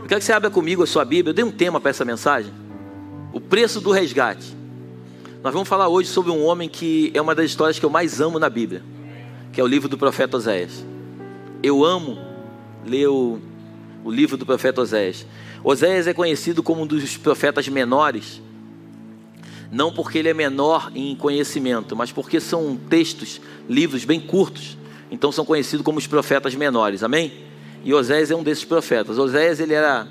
Eu quero que você abra comigo a sua Bíblia. Eu dei um tema para essa mensagem: o preço do resgate. Nós vamos falar hoje sobre um homem que é uma das histórias que eu mais amo na Bíblia, que é o livro do profeta Oséias. Eu amo ler o livro do profeta Oséias. Oséias é conhecido como um dos profetas menores, não porque ele é menor em conhecimento, mas porque são textos, livros bem curtos. Então são conhecidos como os profetas menores, amém? E Oséias é um desses profetas. Oséias, ele era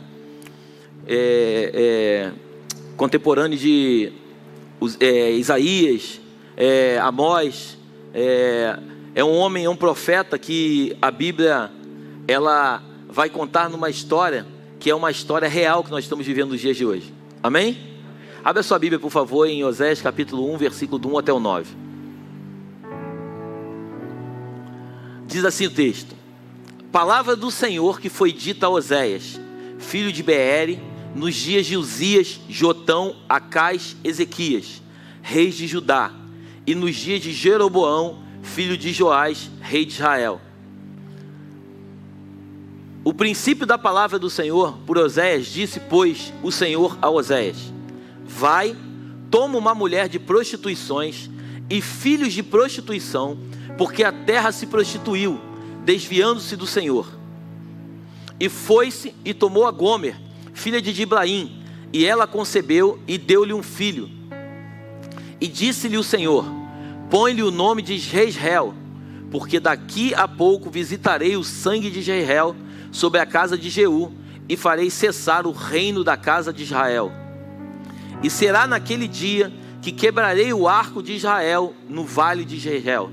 contemporâneo de Isaías, Amós. É um homem, é um profeta que a Bíblia ela vai contar numa história que é uma história real que nós estamos vivendo nos dias de hoje, amém? Abra sua Bíblia, por favor, em Oséias capítulo 1, versículo do 1 até o 9. Diz assim o texto: palavra do Senhor que foi dita a Oséias, filho de Beere, nos dias de Uzias, Jotão, Acais, Ezequias, reis de Judá, e nos dias de Jeroboão, filho de Joás, rei de Israel. O princípio da palavra do Senhor por Oséias, disse, pois, o Senhor a Oséias: vai, toma uma mulher de prostituições e filhos de prostituição, porque a terra se prostituiu, desviando-se do Senhor. E foi-se e tomou a Gomer, filha de Diblaim, e ela concebeu e deu-lhe um filho. E disse-lhe o Senhor: põe-lhe o nome de Jezreel, porque daqui a pouco visitarei o sangue de Jezreel sobre a casa de Jeú, e farei cessar o reino da casa de Israel. E será naquele dia que quebrarei o arco de Israel no vale de Jezreel.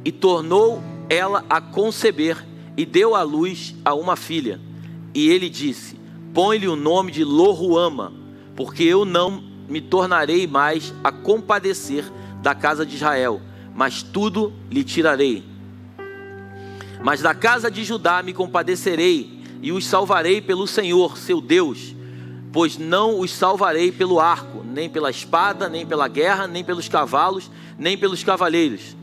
E tornou ela a conceber, e deu à luz a uma filha. E ele disse: põe-lhe o nome de Lo-ruama, porque eu não me tornarei mais a compadecer da casa de Israel, mas tudo lhe tirarei. Mas da casa de Judá me compadecerei, e os salvarei pelo Senhor, seu Deus, pois não os salvarei pelo arco, nem pela espada, nem pela guerra, nem pelos cavalos, nem pelos cavaleiros.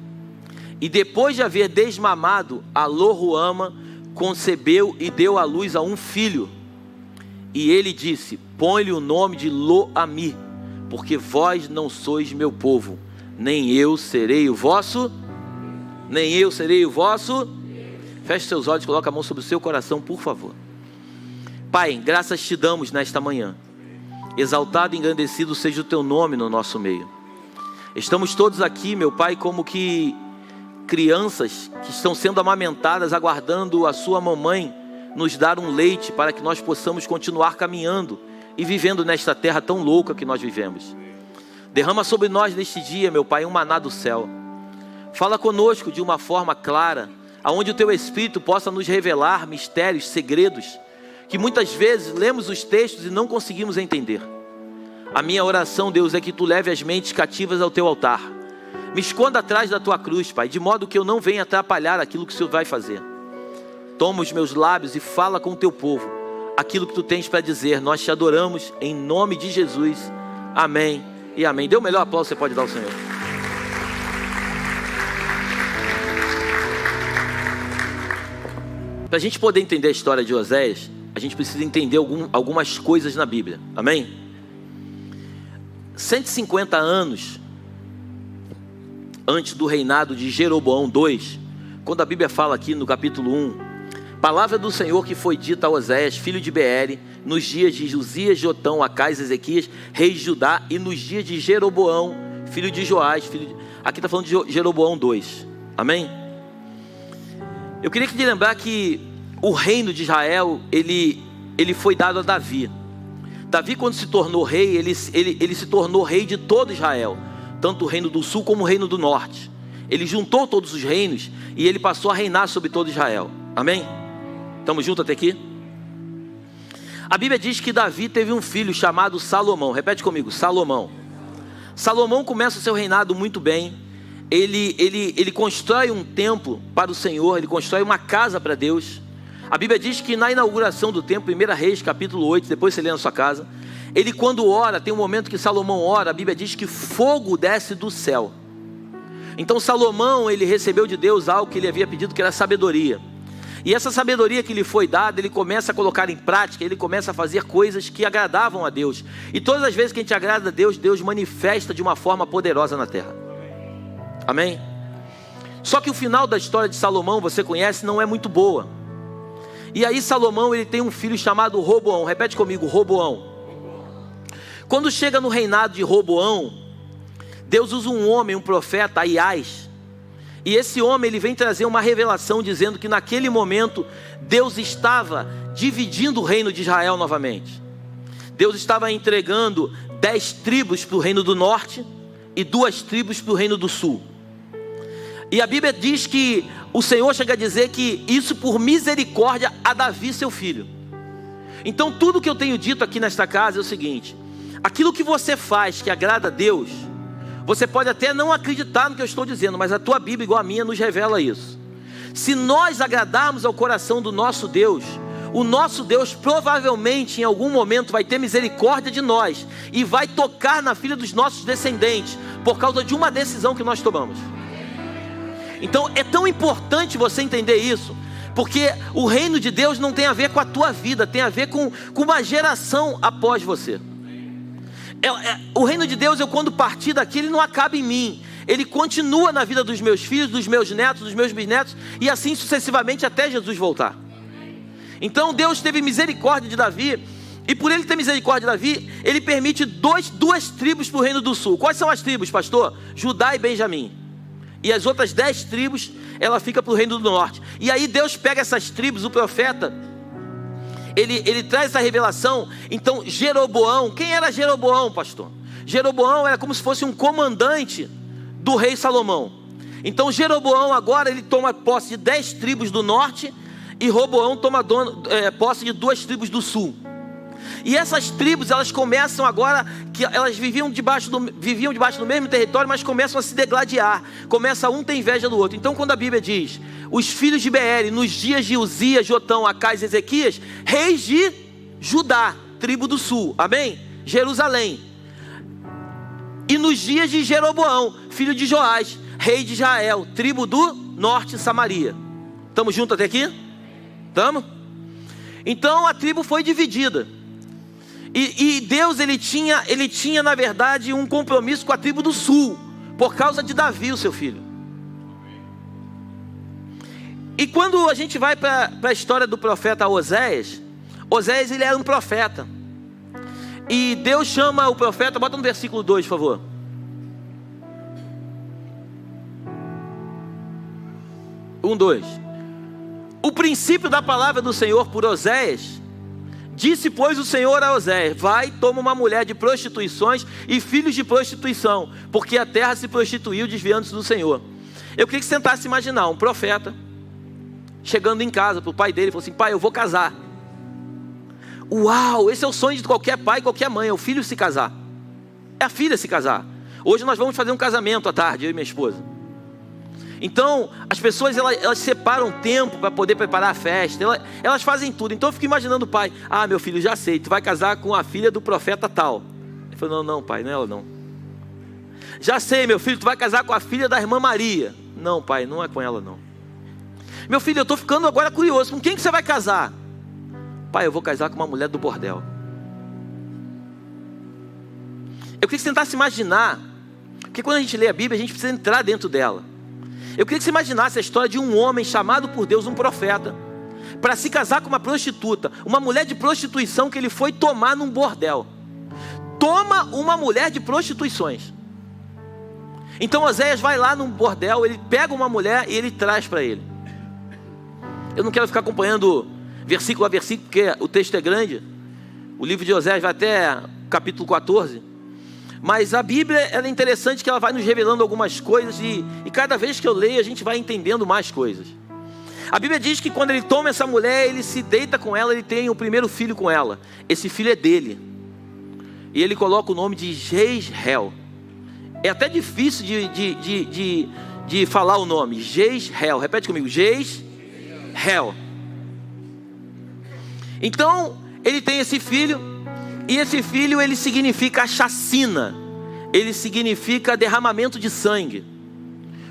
E depois de haver desmamado, a Lo-ruama concebeu e deu à luz a um filho. E ele disse: põe-lhe o nome de Lo-ami, porque vós não sois meu povo, nem eu serei o vosso. Feche seus olhos, coloque a mão sobre o seu coração, por favor. Pai, graças te damos nesta manhã. Exaltado e engrandecido seja o teu nome no nosso meio. Estamos todos aqui, meu Pai, como que crianças que estão sendo amamentadas, aguardando a sua mamãe nos dar um leite, para que nós possamos continuar caminhando e vivendo nesta terra tão louca que nós vivemos. Derrama sobre nós neste dia, meu Pai, um maná do céu. Fala conosco de uma forma clara, aonde o teu Espírito possa nos revelar mistérios, segredos, que muitas vezes lemos os textos e não conseguimos entender. A minha oração, Deus, é que tu leve as mentes cativas ao teu altar. Me esconda atrás da tua cruz, Pai, de modo que eu não venha atrapalhar aquilo que o Senhor vai fazer. Toma os meus lábios e fala com o teu povo aquilo que tu tens para dizer. Nós te adoramos em nome de Jesus. Amém e amém. Dê o melhor aplauso que você pode dar ao Senhor. Para a gente poder entender a história de Oséias, a gente precisa entender algumas coisas na Bíblia, amém? 150 anos antes do reinado de Jeroboão II, quando a Bíblia fala aqui no capítulo 1, palavra do Senhor que foi dita a Oséias, filho de Beere, nos dias de Uzias, Jotão, Acais, Ezequias, reis de Judá, e nos dias de Jeroboão, filho de Joás, aqui está falando de Jeroboão II, amém? Eu queria te lembrar que o reino de Israel, ele foi dado a Davi. Davi, quando se tornou rei, ele se tornou rei de todo Israel, tanto o reino do sul como o reino do norte. Ele juntou todos os reinos e ele passou a reinar sobre todo Israel, amém? Estamos juntos até aqui? A Bíblia diz que Davi teve um filho chamado Salomão. Repete comigo, Salomão. Salomão começa o seu reinado muito bem. Ele constrói um templo para o Senhor, ele constrói uma casa para Deus. A Bíblia diz que na inauguração do templo, 1 Reis, capítulo 8, depois você lê na sua casa, ele quando ora, tem um momento que Salomão ora, a Bíblia diz que fogo desce do céu. Então Salomão, ele recebeu de Deus algo que ele havia pedido, que era sabedoria. E essa sabedoria que lhe foi dada, ele começa a colocar em prática, ele começa a fazer coisas que agradavam a Deus. E todas as vezes que a gente agrada a Deus, Deus manifesta de uma forma poderosa na terra. Amém? Só que o final da história de Salomão, você conhece, não é muito boa. E aí Salomão, ele tem um filho chamado Roboão. Repete comigo, Roboão. Quando chega no reinado de Roboão, Deus usa um homem, um profeta, Aias. E esse homem, ele vem trazer uma revelação dizendo que naquele momento Deus estava dividindo o reino de Israel novamente. Deus estava entregando 10 tribos para o reino do norte e 2 tribos para o reino do sul. E a Bíblia diz que o Senhor chega a dizer que isso por misericórdia a Davi, seu filho. Então tudo que eu tenho dito aqui nesta casa é o seguinte: aquilo que você faz que agrada a Deus, você pode até não acreditar no que eu estou dizendo, mas a tua Bíblia, igual a minha, nos revela isso. Se nós agradarmos ao coração do nosso Deus, o nosso Deus provavelmente em algum momento vai ter misericórdia de nós e vai tocar na filha dos nossos descendentes, por causa de uma decisão que nós tomamos. Então é tão importante você entender isso, porque o reino de Deus não tem a ver com a tua vida, tem a ver com uma geração após você. O reino de Deus, eu quando partir daqui, ele não acaba em mim, ele continua na vida dos meus filhos, dos meus netos, dos meus bisnetos, e assim sucessivamente até Jesus voltar. Então Deus teve misericórdia de Davi, e por ele ter misericórdia de Davi, ele permite duas tribos para o reino do sul. Quais são as tribos, pastor? Judá e Benjamim. E as outras 10 tribos, ela fica para o reino do norte. E aí Deus pega essas tribos, o profeta, ele traz essa revelação. Então Jeroboão, quem era Jeroboão, pastor? Jeroboão era como se fosse um comandante do rei Salomão. Então Jeroboão agora ele toma posse de 10 tribos do norte, e Roboão toma posse de 2 tribos do sul. E essas tribos, elas começam agora, que elas viviam debaixo do mesmo território, mas começam a se degladiar. Começa um ter inveja do outro. Então quando a Bíblia diz, os filhos de Beeri, nos dias de Uzias, Jotão, Acais e Ezequias, reis de Judá, tribo do sul, amém? Jerusalém. E nos dias de Jeroboão, filho de Joás, rei de Israel, tribo do norte, Samaria. Estamos juntos até aqui? Estamos? Então a tribo foi dividida. E Deus ele tinha na verdade um compromisso com a tribo do sul, por causa de Davi, o seu filho. E quando a gente vai para a história do profeta Oséias, Oséias ele era um profeta. E Deus chama o profeta, bota no versículo 2, por favor. Um, 2. O princípio da palavra do Senhor por Oséias. Disse, pois, o Senhor a Oséias: vai, toma uma mulher de prostituições e filhos de prostituição, porque a terra se prostituiu desviando-se do Senhor. Eu queria que você tentasse imaginar um profeta chegando em casa para o pai dele e falou assim: pai, eu vou casar. Uau, esse é o sonho de qualquer pai, qualquer mãe, é o filho se casar, é a filha se casar. Hoje nós vamos fazer um casamento à tarde, eu e minha esposa. Então as pessoas elas separam tempo para poder preparar a festa, elas fazem tudo. Então eu fico imaginando o pai: ah, meu filho, já sei, tu vai casar com a filha do profeta tal. Ele falou: não pai, não é ela não. Já sei, meu filho, tu vai casar com a filha da irmã Maria. Não pai, não é com ela não. Meu filho, eu estou ficando agora curioso, com quem que você vai casar? Pai, eu vou casar com uma mulher do bordel. Eu queria que você tentasse imaginar, porque quando a gente lê a Bíblia, a gente precisa entrar dentro dela. Eu queria que você imaginasse a história de um homem chamado por Deus, um profeta, para se casar com uma prostituta, uma mulher de prostituição que ele foi tomar num bordel. Toma uma mulher de prostituições. Então Oséias vai lá num bordel, ele pega uma mulher e ele traz para ele. Eu não quero ficar acompanhando versículo a versículo, porque o texto é grande. O livro de Oséias vai até capítulo 14. Mas a Bíblia ela é interessante, que ela vai nos revelando algumas coisas, e cada vez que eu leio a gente vai entendendo mais coisas. A Bíblia diz que quando ele toma essa mulher, ele se deita com ela, ele tem o primeiro filho com ela. Esse filho é dele. E ele coloca o nome de Jezreel. É até difícil de falar o nome. Jezreel. Repete comigo. Jezreel. Então ele tem esse filho. E esse filho ele significa chacina. Ele significa derramamento de sangue.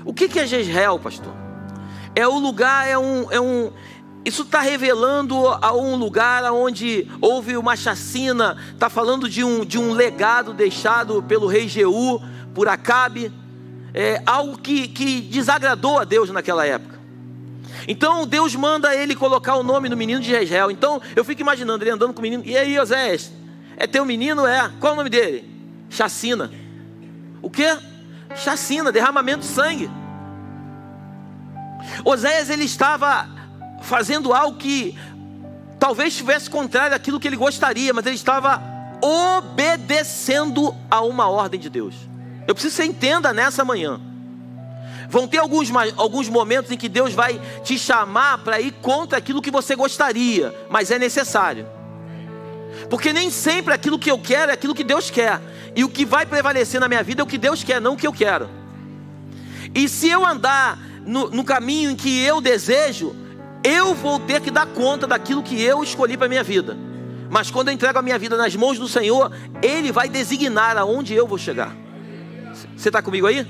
O que é Jezreel, pastor? É o lugar, Isso está revelando a um lugar onde houve uma chacina. Está falando de um legado deixado pelo rei Jeú, por Acabe. Algo que desagradou a Deus naquela época. Então Deus manda ele colocar o nome no menino de Jezreel. Então eu fico imaginando ele andando com o menino. E aí, Oséias, é teu menino? Qual é o nome dele? Chacina. O quê? Chacina, derramamento de sangue. Oséias, ele estava fazendo algo que talvez estivesse contrário àquilo que ele gostaria, mas ele estava obedecendo a uma ordem de Deus. Eu preciso que você entenda nessa manhã. Vão ter alguns momentos em que Deus vai te chamar para ir contra aquilo que você gostaria, mas é necessário. Porque nem sempre aquilo que eu quero é aquilo que Deus quer. E o que vai prevalecer na minha vida é o que Deus quer, não o que eu quero. E se eu andar no caminho em que eu desejo, eu vou ter que dar conta daquilo que eu escolhi para a minha vida. Mas quando eu entrego a minha vida nas mãos do Senhor, Ele vai designar aonde eu vou chegar. Você está comigo aí?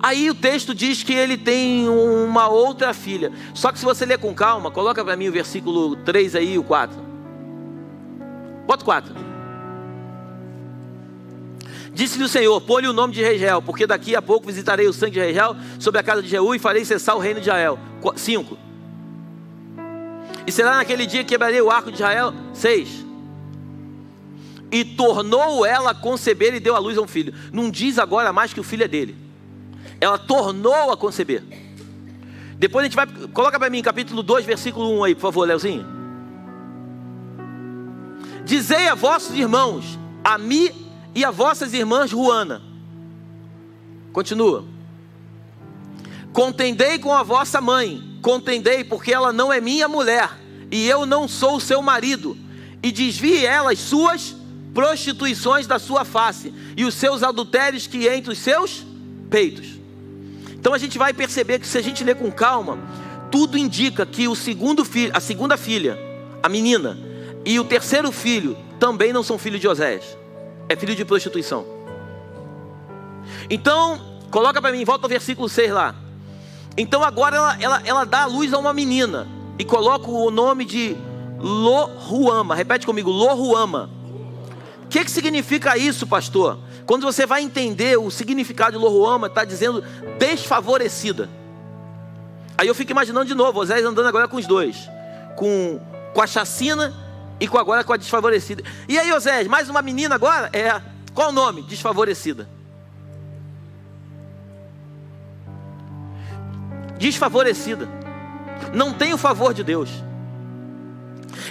Aí o texto diz que ele tem uma outra filha. Só que se você ler com calma, coloca para mim o versículo 3 aí, o 4. Bota o 4. Disse-lhe o Senhor: põe-lhe o nome de Jezreel, porque daqui a pouco visitarei o sangue de Jezreel sobre a casa de Jeú e farei cessar o reino de Israel. 5. E será naquele dia que quebrarei o arco de Israel. 6. E tornou ela a conceber e deu à luz a um filho. Não diz agora mais que o filho é dele. Ela tornou a conceber. Depois a gente vai... Coloca para mim capítulo 2, versículo 1 aí, por favor, Leozinho. Dizei a vossos irmãos, a mim e a vossas irmãs Ruana. Continua. Contendei com a vossa mãe. Contendei, porque ela não é minha mulher, e eu não sou o seu marido. E desvie ela as suas prostituições da sua face, e os seus adultérios que entre os seus peitos. Então a gente vai perceber que, se a gente ler com calma, tudo indica que o segundo filho, a segunda filha, a menina, e o terceiro filho também não são filhos de Oséias. É filho de prostituição. Então, coloca para mim, volta ao versículo 6 lá. Então agora ela dá a luz a uma menina e coloca o nome de Lo-Ruama. Repete comigo, Lo-Ruama. O que significa isso, pastor? Quando você vai entender o significado de Lo-Ruama, está dizendo desfavorecida. Aí eu fico imaginando de novo, Oséias andando agora com os dois, com a chacina e agora com a desfavorecida. E aí, Oséias, mais uma menina agora? Qual o nome? Desfavorecida. Desfavorecida. Não tem o favor de Deus.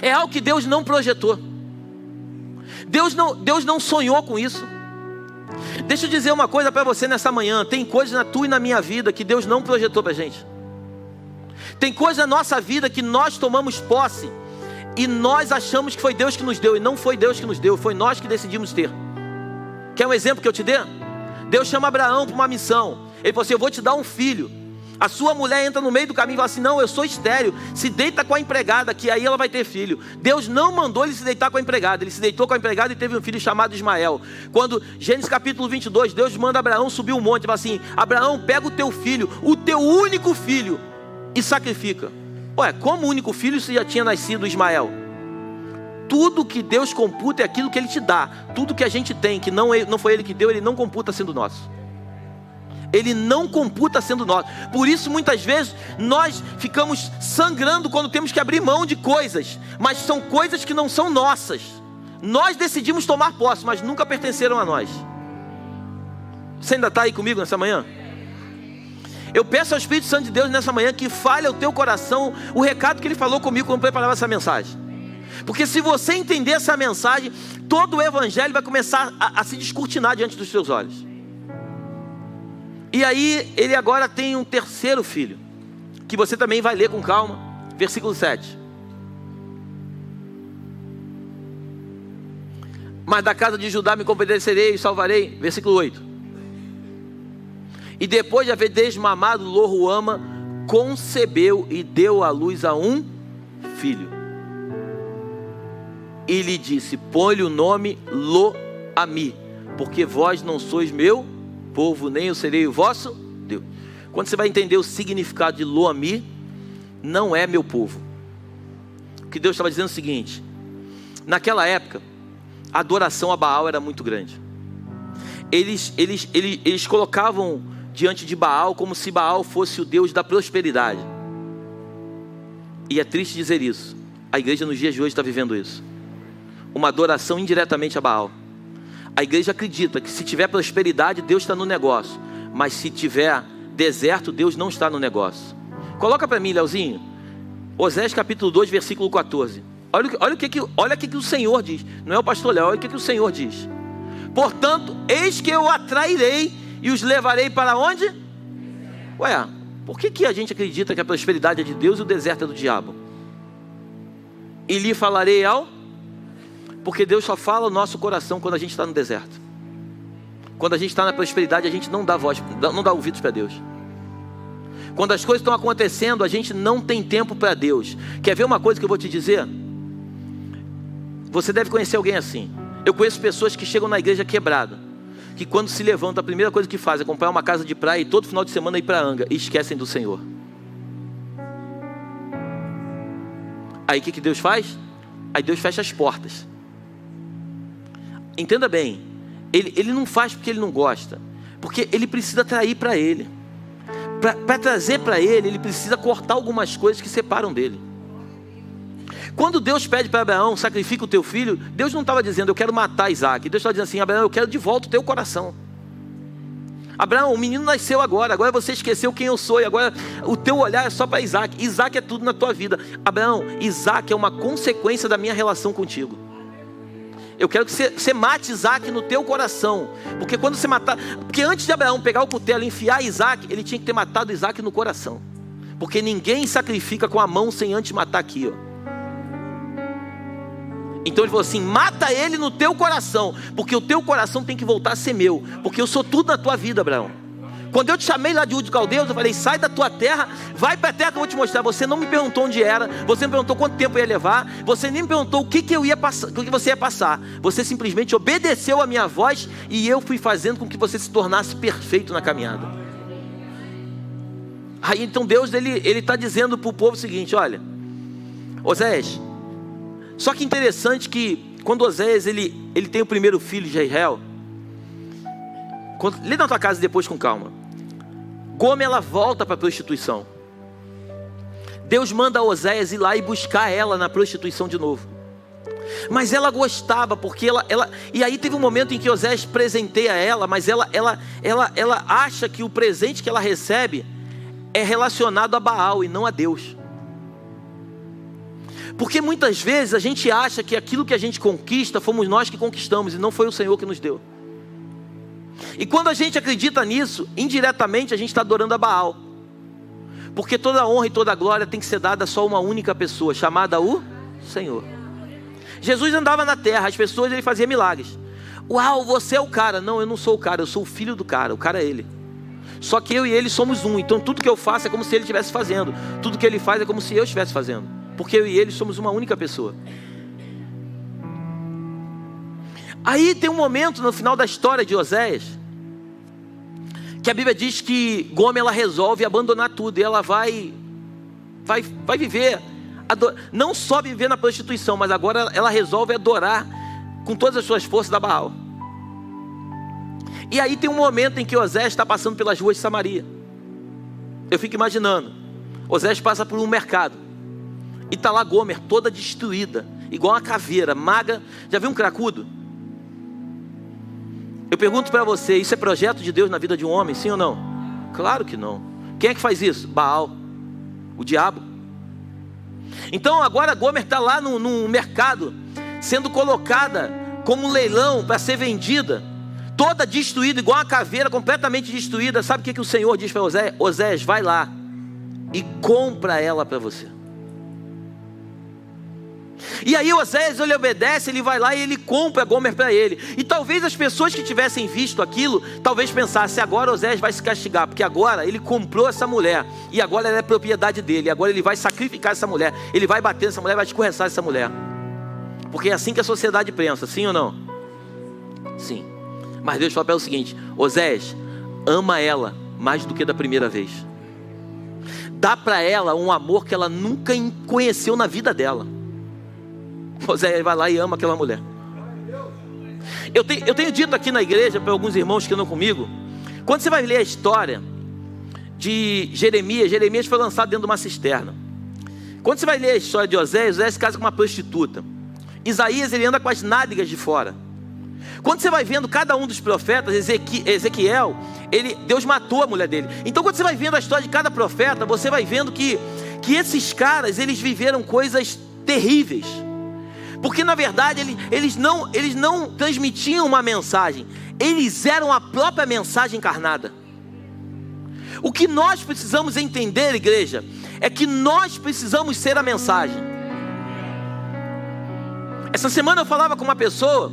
É algo que Deus não projetou. Deus não sonhou com isso. Deixa eu dizer uma coisa para você nessa manhã. Tem coisas na tua e na minha vida que Deus não projetou para a gente. Tem coisas na nossa vida que nós tomamos posse e nós achamos que foi Deus que nos deu. E não foi Deus que nos deu, foi nós que decidimos ter. Quer um exemplo que eu te dê? Deus chama Abraão para uma missão. Ele falou assim: eu vou te dar um filho. A sua mulher entra no meio do caminho e fala assim: não, eu sou estéril, se deita com a empregada, que aí ela vai ter filho. Deus não mandou ele se deitar com a empregada. Ele se deitou com a empregada e teve um filho chamado Ismael. Quando, Gênesis capítulo 22, Deus manda Abraão subir um monte e fala assim: Abraão, pega o teu filho, o teu único filho, e sacrifica. Ué, como único filho se já tinha nascido Ismael? Tudo que Deus computa é aquilo que Ele te dá. Tudo que a gente tem, que não foi Ele que deu, Ele não computa sendo nosso. Ele não computa sendo nosso. Por isso muitas vezes nós ficamos sangrando quando temos que abrir mão de coisas, mas são coisas que não são nossas. Nós decidimos tomar posse, mas nunca pertenceram a nós. Você ainda está aí comigo nessa manhã? Eu peço ao Espírito Santo de Deus nessa manhã que fale ao teu coração o recado que Ele falou comigo quando preparava essa mensagem. Porque se você entender essa mensagem, todo o evangelho vai começar a se descortinar diante dos seus olhos. E aí ele agora tem um terceiro filho, que você também vai ler com calma. Versículo 7. Mas da casa de Judá me compadecerei e salvarei. Versículo 8. E depois de haver desmamado Lo-Ruama, concebeu e deu à luz a um filho. E lhe disse: põe-lhe o nome Lo-Ami, porque vós não sois meu povo, nem eu serei o vosso Deus. Quando você vai entender o significado de Lo-Ami, não é meu povo. O que Deus estava dizendo é o seguinte: naquela época, a adoração a Baal era muito grande. Eles colocavam diante de Baal como se Baal fosse o Deus da prosperidade. E é triste dizer isso. A igreja nos dias de hoje está vivendo isso. Uma adoração indiretamente a Baal. A igreja acredita que se tiver prosperidade, Deus está no negócio. Mas se tiver deserto, Deus não está no negócio. Coloca para mim, Leozinho, Oséias capítulo 2, versículo 14. Olha o que o Senhor diz. Não é o pastor Léo, olha o que o Senhor diz. Portanto, eis que eu atrairei e os levarei para onde? Ué, por que a gente acredita que a prosperidade é de Deus e o deserto é do diabo? E lhe falarei porque Deus só fala o nosso coração quando a gente está no deserto. Quando a gente está na prosperidade, a gente não dá voz, não dá ouvidos para Deus. Quando as coisas estão acontecendo, a gente não tem tempo para Deus. Quer ver uma coisa que eu vou te dizer? Você deve conhecer alguém assim. Eu conheço pessoas que chegam na igreja quebrada, que quando se levantam, a primeira coisa que fazem é comprar uma casa de praia e todo final de semana ir para Anga, e esquecem do Senhor. Aí o que Deus faz? Aí Deus fecha as portas. Entenda bem, ele não faz porque ele não gosta, porque ele precisa atrair para ele. Para trazer para ele precisa cortar algumas coisas que separam dele. Quando Deus pede para Abraão, sacrifica o teu filho, Deus não estava dizendo, eu quero matar Isaac. Deus estava dizendo assim, Abraão, eu quero de volta o teu coração. Abraão, o menino nasceu agora você esqueceu quem eu sou, e agora o teu olhar é só para Isaac. Isaac é tudo na tua vida. Abraão, Isaac é uma consequência da minha relação contigo. Eu quero que você mate Isaac no teu coração. Porque quando você matar... Porque antes de Abraão pegar o cutelo e enfiar Isaac, ele tinha que ter matado Isaac no coração. Porque ninguém sacrifica com a mão sem antes matar aqui, ó. Então ele falou assim, mata ele no teu coração, porque o teu coração tem que voltar a ser meu, porque eu sou tudo na tua vida, Abraão. Quando eu te chamei lá de Ur dos Caldeus, eu falei, sai da tua terra, vai para a terra que eu vou te mostrar. Você não me perguntou onde era, você não me perguntou quanto tempo eu ia levar, você nem me perguntou o que eu ia passar, o que você ia passar. Você simplesmente obedeceu a minha voz e eu fui fazendo com que você se tornasse perfeito na caminhada. Aí então Deus ele está dizendo para o povo o seguinte, olha, Oséias, só que interessante que quando Oséias ele tem o primeiro filho de Israel, lê na tua casa depois com calma. Gomer ela volta para a prostituição. Deus manda Oséias ir lá e buscar ela na prostituição de novo. Mas ela gostava, porque ela e aí teve um momento em que Oséias presenteia ela, mas ela acha que o presente que ela recebe é relacionado a Baal e não a Deus. Porque muitas vezes a gente acha que aquilo que a gente conquista, fomos nós que conquistamos e não foi o Senhor que nos deu. E quando a gente acredita nisso, indiretamente a gente está adorando a Baal. Porque toda honra e toda glória tem que ser dada só a uma única pessoa, chamada o Senhor. Jesus andava na terra, as pessoas, ele fazia milagres. Uau, você é o cara. Não, eu não sou o cara, eu sou o filho do cara, o cara é ele. Só que eu e ele somos um, então tudo que eu faço é como se ele estivesse fazendo. Tudo que ele faz é como se eu estivesse fazendo. Porque eu e ele somos uma única pessoa. Aí tem um momento no final da história de Oséias, que a Bíblia diz que Gomer ela resolve abandonar tudo. E ela vai viver, não só viver na prostituição, mas agora ela resolve adorar com todas as suas forças da Baal. E aí tem um momento em que Oséias está passando pelas ruas de Samaria. Eu fico imaginando, Oséias passa por um mercado. E está lá Gomer toda destruída, igual uma caveira, magra. Já viu um cracudo? Eu pergunto para você, isso é projeto de Deus na vida de um homem, sim ou não? Claro que não. Quem é que faz isso? Baal, o diabo. Então agora Gomer está lá no mercado, sendo colocada como um leilão para ser vendida, toda destruída, igual uma caveira, completamente destruída. Sabe o que o Senhor diz para Oséias? Oséias, vai lá e compra ela para você. E aí Oséias ele obedece, ele vai lá e ele compra Gomer para ele. E talvez as pessoas que tivessem visto aquilo, talvez pensassem, agora Oséias vai se castigar, porque agora ele comprou essa mulher, e agora ela é propriedade dele, agora ele vai sacrificar essa mulher, ele vai bater nessa mulher, vai escorreçar essa mulher. Porque é assim que a sociedade pensa, sim ou não? Sim. Mas Deus fala para ela o seguinte, Oséias, ama ela mais do que da primeira vez. dá para ela um amor que ela nunca conheceu na vida dela. Oséias vai lá e ama aquela mulher. Eu tenho dito aqui na igreja para alguns irmãos que andam comigo, quando você vai ler a história de Jeremias foi lançado dentro de uma cisterna. Quando você vai ler a história de Oséias se casa com uma prostituta. Isaías, ele anda com as nádegas de fora. Quando você vai vendo cada um dos profetas, Ezequiel, Deus matou a mulher dele. Então quando você vai vendo a história de cada profeta, você vai vendo que esses caras, eles viveram coisas terríveis. Porque na verdade eles não transmitiam uma mensagem, eles eram a própria mensagem encarnada. O que nós precisamos entender, igreja, é que nós precisamos ser a mensagem. Essa semana eu falava com uma pessoa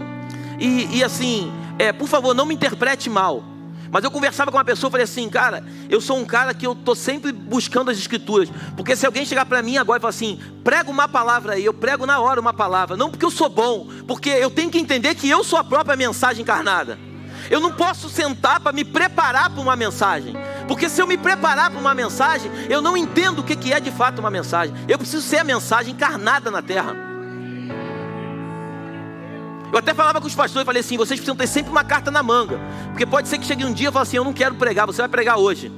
e assim, por favor, não me interprete mal, mas eu conversava com uma pessoa e falei assim: cara, eu sou um cara que eu estou sempre buscando as escrituras, porque se alguém chegar para mim agora e falar assim, prega uma palavra aí, eu prego na hora uma palavra, não porque eu sou bom, porque eu tenho que entender que eu sou a própria mensagem encarnada. Eu não posso sentar para me preparar para uma mensagem, porque se eu me preparar para uma mensagem, eu não entendo o que é de fato uma mensagem. Eu preciso ser a mensagem encarnada na terra. Eu até falava com os pastores e falei assim: vocês precisam ter sempre uma carta na manga, porque pode ser que chegue um dia e fale assim: eu não quero pregar, você vai pregar hoje.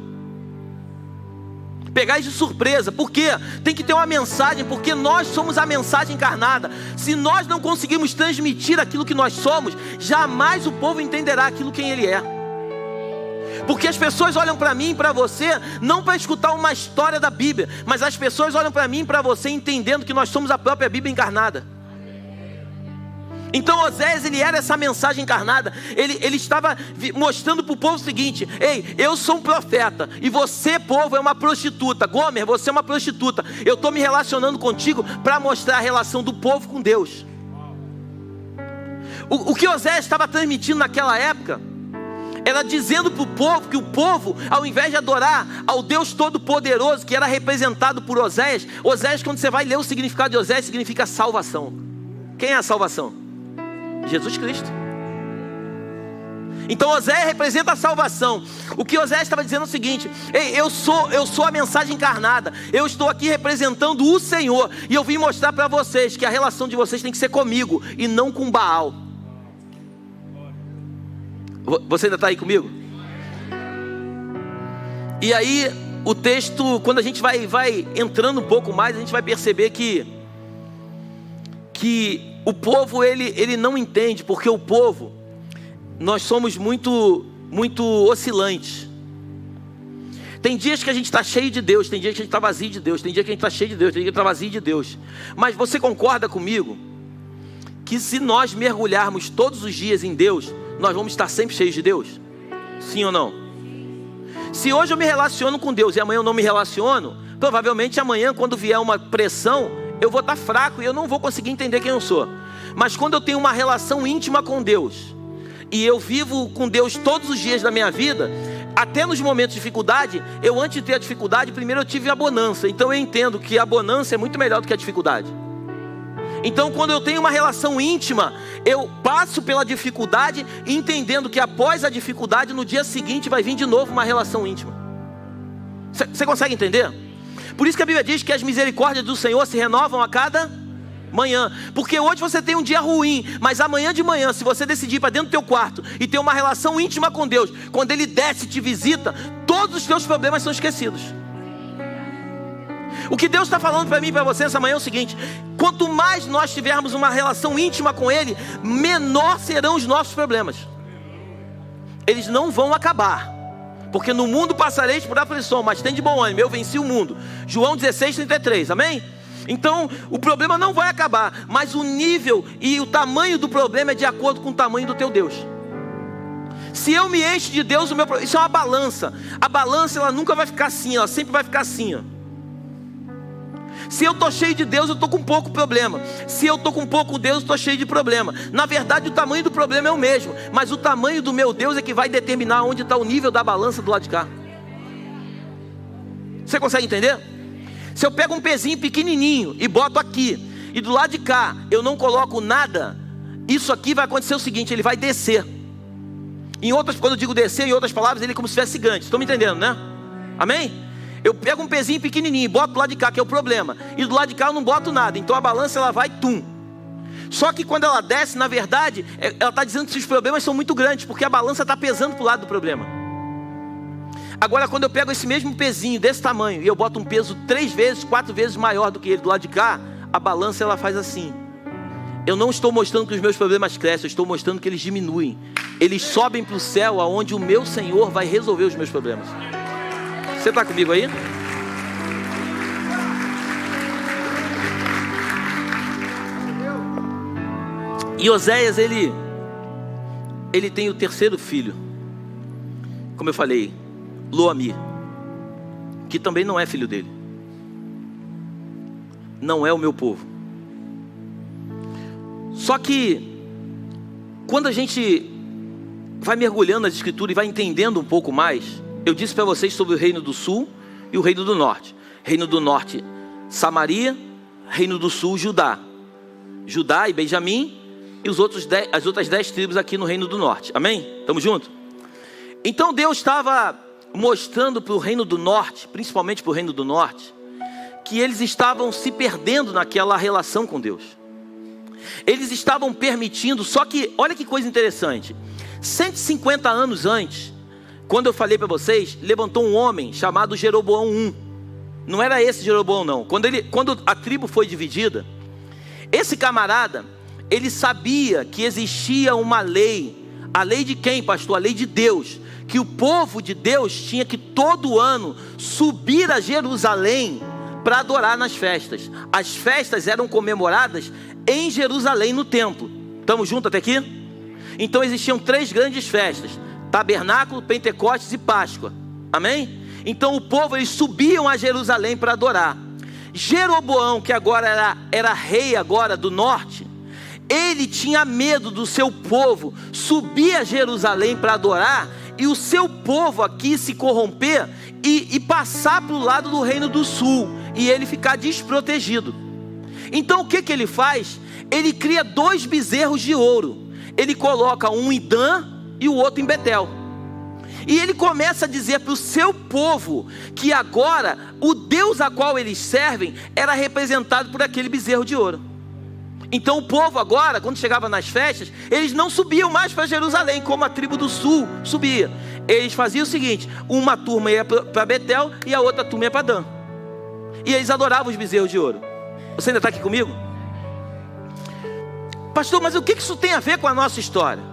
Pegar de surpresa. Por quê? Tem que ter uma mensagem, porque nós somos a mensagem encarnada. Se nós não conseguirmos transmitir aquilo que nós somos, jamais o povo entenderá aquilo quem ele é. Porque as pessoas olham para mim e para você não para escutar uma história da Bíblia, mas as pessoas olham para mim e para você entendendo que nós somos a própria Bíblia encarnada. Então Oséias, ele era essa mensagem encarnada. Ele estava mostrando para o povo o seguinte: ei, eu sou um profeta e você, povo, é uma prostituta. Gomer, você é uma prostituta. Eu estou me relacionando contigo para mostrar a relação do povo com Deus. O que Oséias estava transmitindo naquela época era dizendo para o povo que o povo, ao invés de adorar ao Deus Todo-Poderoso, que era representado por Oséias, quando você vai ler o significado de Oséias, significa salvação. Quem é a salvação? Jesus Cristo. Então Oséias representa a salvação. O que Oséias estava dizendo é o seguinte: ei, eu sou a mensagem encarnada. Eu estou aqui representando o Senhor, e eu vim mostrar para vocês que a relação de vocês tem que ser comigo e não com Baal. Você ainda está aí comigo? E aí o texto, quando a gente vai entrando um pouco mais, a gente vai perceber que o povo ele não entende, porque o povo, nós somos muito oscilantes. Tem dias que a gente está cheio de Deus, tem dias que a gente está vazio de Deus, tem dia que a gente está cheio de Deus, tem dia que a gente está vazio de Deus. Mas você concorda comigo que se nós mergulharmos todos os dias em Deus, nós vamos estar sempre cheios de Deus? Sim ou não? Se hoje eu me relaciono com Deus e amanhã eu não me relaciono, provavelmente amanhã, quando vier uma pressão, eu vou estar fraco e eu não vou conseguir entender quem eu sou. Mas quando eu tenho uma relação íntima com Deus, e eu vivo com Deus todos os dias da minha vida, até nos momentos de dificuldade, antes de ter a dificuldade, primeiro eu tive a bonança. Então eu entendo que a bonança é muito melhor do que a dificuldade. Então quando eu tenho uma relação íntima, eu passo pela dificuldade, entendendo que após a dificuldade, no dia seguinte vai vir de novo uma relação íntima. Você consegue entender? Por isso que a Bíblia diz que as misericórdias do Senhor se renovam a cada manhã. Porque hoje você tem um dia ruim, mas amanhã de manhã, se você decidir ir para dentro do teu quarto e ter uma relação íntima com Deus, quando Ele desce e te visita, todos os teus problemas são esquecidos. O que Deus está falando para mim e para você essa manhã é o seguinte: quanto mais nós tivermos uma relação íntima com Ele, menor serão os nossos problemas. Eles não vão acabar, porque no mundo passareis por aflição, mas tem de bom ânimo, eu venci o mundo. João 16:33, amém? Então o problema não vai acabar, mas o nível e o tamanho do problema é de acordo com o tamanho do teu Deus. Se eu me encho de Deus, isso é uma balança. A balança, ela nunca vai ficar assim, ela sempre vai ficar assim, ó. Se eu estou cheio de Deus, eu estou com pouco problema. Se eu estou com pouco Deus, eu estou cheio de problema. Na verdade, o tamanho do problema é o mesmo, mas o tamanho do meu Deus é que vai determinar onde está o nível da balança do lado de cá. Você consegue entender? Se eu pego um pezinho pequenininho e boto aqui, e do lado de cá eu não coloco nada, isso aqui vai acontecer o seguinte: ele vai descer. Quando eu digo descer, em outras palavras, ele é como se estivesse gigante. Estão me entendendo, né? Amém? Eu pego um pezinho pequenininho e boto do lado de cá, que é o problema. E do lado de cá eu não boto nada. Então a balança ela vai, tum. Só que quando ela desce, na verdade, ela está dizendo que os problemas são muito grandes, porque a balança está pesando para o lado do problema. Agora, quando eu pego esse mesmo pezinho desse tamanho e eu boto um peso 3 vezes, 4 vezes maior do que ele do lado de cá, a balança ela faz assim. Eu não estou mostrando que os meus problemas crescem, eu estou mostrando que eles diminuem. Eles sobem para o céu, aonde o meu Senhor vai resolver os meus problemas. Você está comigo aí? E Oséias, ele tem o 3º filho, como eu falei, Lo-Ammi, que também não é filho dele. Não é o meu povo. Só que quando a gente vai mergulhando nas escrituras e vai entendendo um pouco mais, eu disse para vocês sobre o reino do sul e o reino do norte. Reino do norte, Samaria. Reino do sul, Judá. Judá e Benjamim e as outras 10 tribos aqui no reino do norte. Amém? Estamos juntos? Então Deus estava mostrando para o reino do norte, principalmente para o reino do norte, que eles estavam se perdendo naquela relação com Deus. Eles estavam permitindo, só que, olha que coisa interessante, 150 anos antes, quando eu falei para vocês, levantou um homem chamado Jeroboão I. Não era esse Jeroboão não. Quando a tribo foi dividida, esse camarada, ele sabia que existia uma lei. A lei de quem, pastor? A lei de Deus. Que o povo de Deus tinha que todo ano subir a Jerusalém para adorar nas festas. As festas eram comemoradas em Jerusalém, no templo. Estamos juntos até aqui? Então existiam 3 grandes festas: Tabernáculo, Pentecostes e Páscoa. Amém? Então o povo, eles subiam a Jerusalém para adorar. Jeroboão, que agora era rei agora do norte, ele tinha medo do seu povo subir a Jerusalém para adorar e o seu povo aqui se corromper e passar para o lado do reino do sul e ele ficar desprotegido. Então o que ele faz? Ele cria 2 bezerros de ouro. Ele coloca um em Dan e o outro em Betel. E ele começa a dizer para o seu povo que agora o Deus a qual eles servem era representado por aquele bezerro de ouro. Então o povo agora, quando chegava nas festas, eles não subiam mais para Jerusalém, como a tribo do sul subia. Eles faziam o seguinte: uma turma ia para Betel e a outra turma ia para Dan. E eles adoravam os bezerros de ouro. Você ainda está aqui comigo? Pastor, mas o que isso tem a ver com a nossa história?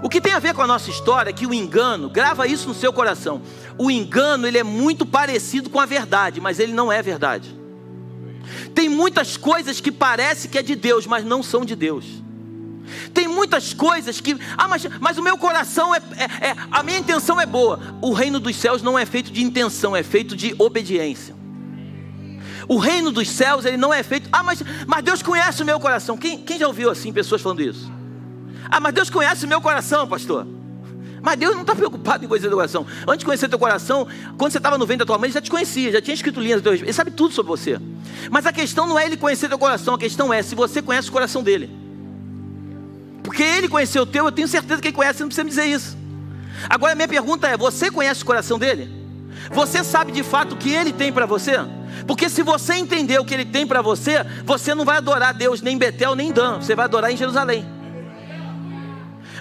O que tem a ver com a nossa história é que o engano, grava isso no seu coração, o engano ele é muito parecido com a verdade, mas ele não é verdade. Tem muitas coisas que parece que é de Deus, mas não são de Deus. Tem muitas coisas que, mas o meu coração a minha intenção é boa. O reino dos céus não é feito de intenção, é feito de obediência. O reino dos céus, ele não é feito, mas Deus conhece o meu coração. Quem já ouviu assim pessoas falando isso? Mas Deus conhece o meu coração, pastor. Mas Deus não está preocupado em conhecer teu coração. Antes de conhecer teu coração, quando você estava no ventre da tua mãe, ele já te conhecia, já tinha escrito linhas do teu respeito. Ele sabe tudo sobre você. Mas a questão não é ele conhecer teu coração, a questão é se você conhece o coração dele. Porque ele conheceu o teu, eu tenho certeza que ele conhece, não precisa me dizer isso. Agora a minha pergunta é: você conhece o coração dele? Você sabe de fato o que ele tem para você? Porque se você entender o que ele tem para você, você não vai adorar Deus nem em Betel nem em Dan, você vai adorar em Jerusalém.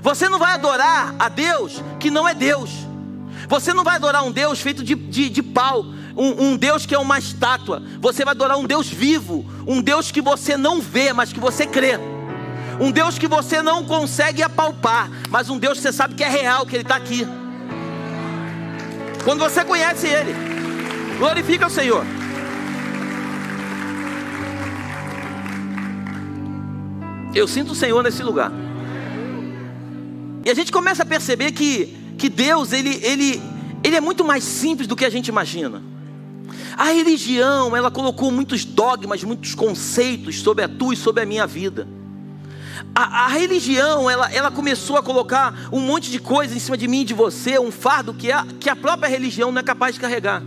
Você não vai adorar a Deus que não é Deus. Você não vai adorar um Deus feito de pau, um Deus que é uma estátua. Você vai adorar um Deus vivo, um Deus que você não vê, mas que você crê. Um Deus que você não consegue apalpar, mas um Deus que você sabe que é real, que Ele está aqui. Quando você conhece Ele, glorifica o Senhor. Eu sinto o Senhor nesse lugar. E a gente começa a perceber que Deus, ele é muito mais simples do que a gente imagina. A religião, ela colocou muitos dogmas, muitos conceitos sobre a tua e sobre a minha vida. A religião, ela começou a colocar um monte de coisa em cima de mim e de você, um fardo que a própria religião não é capaz de carregar.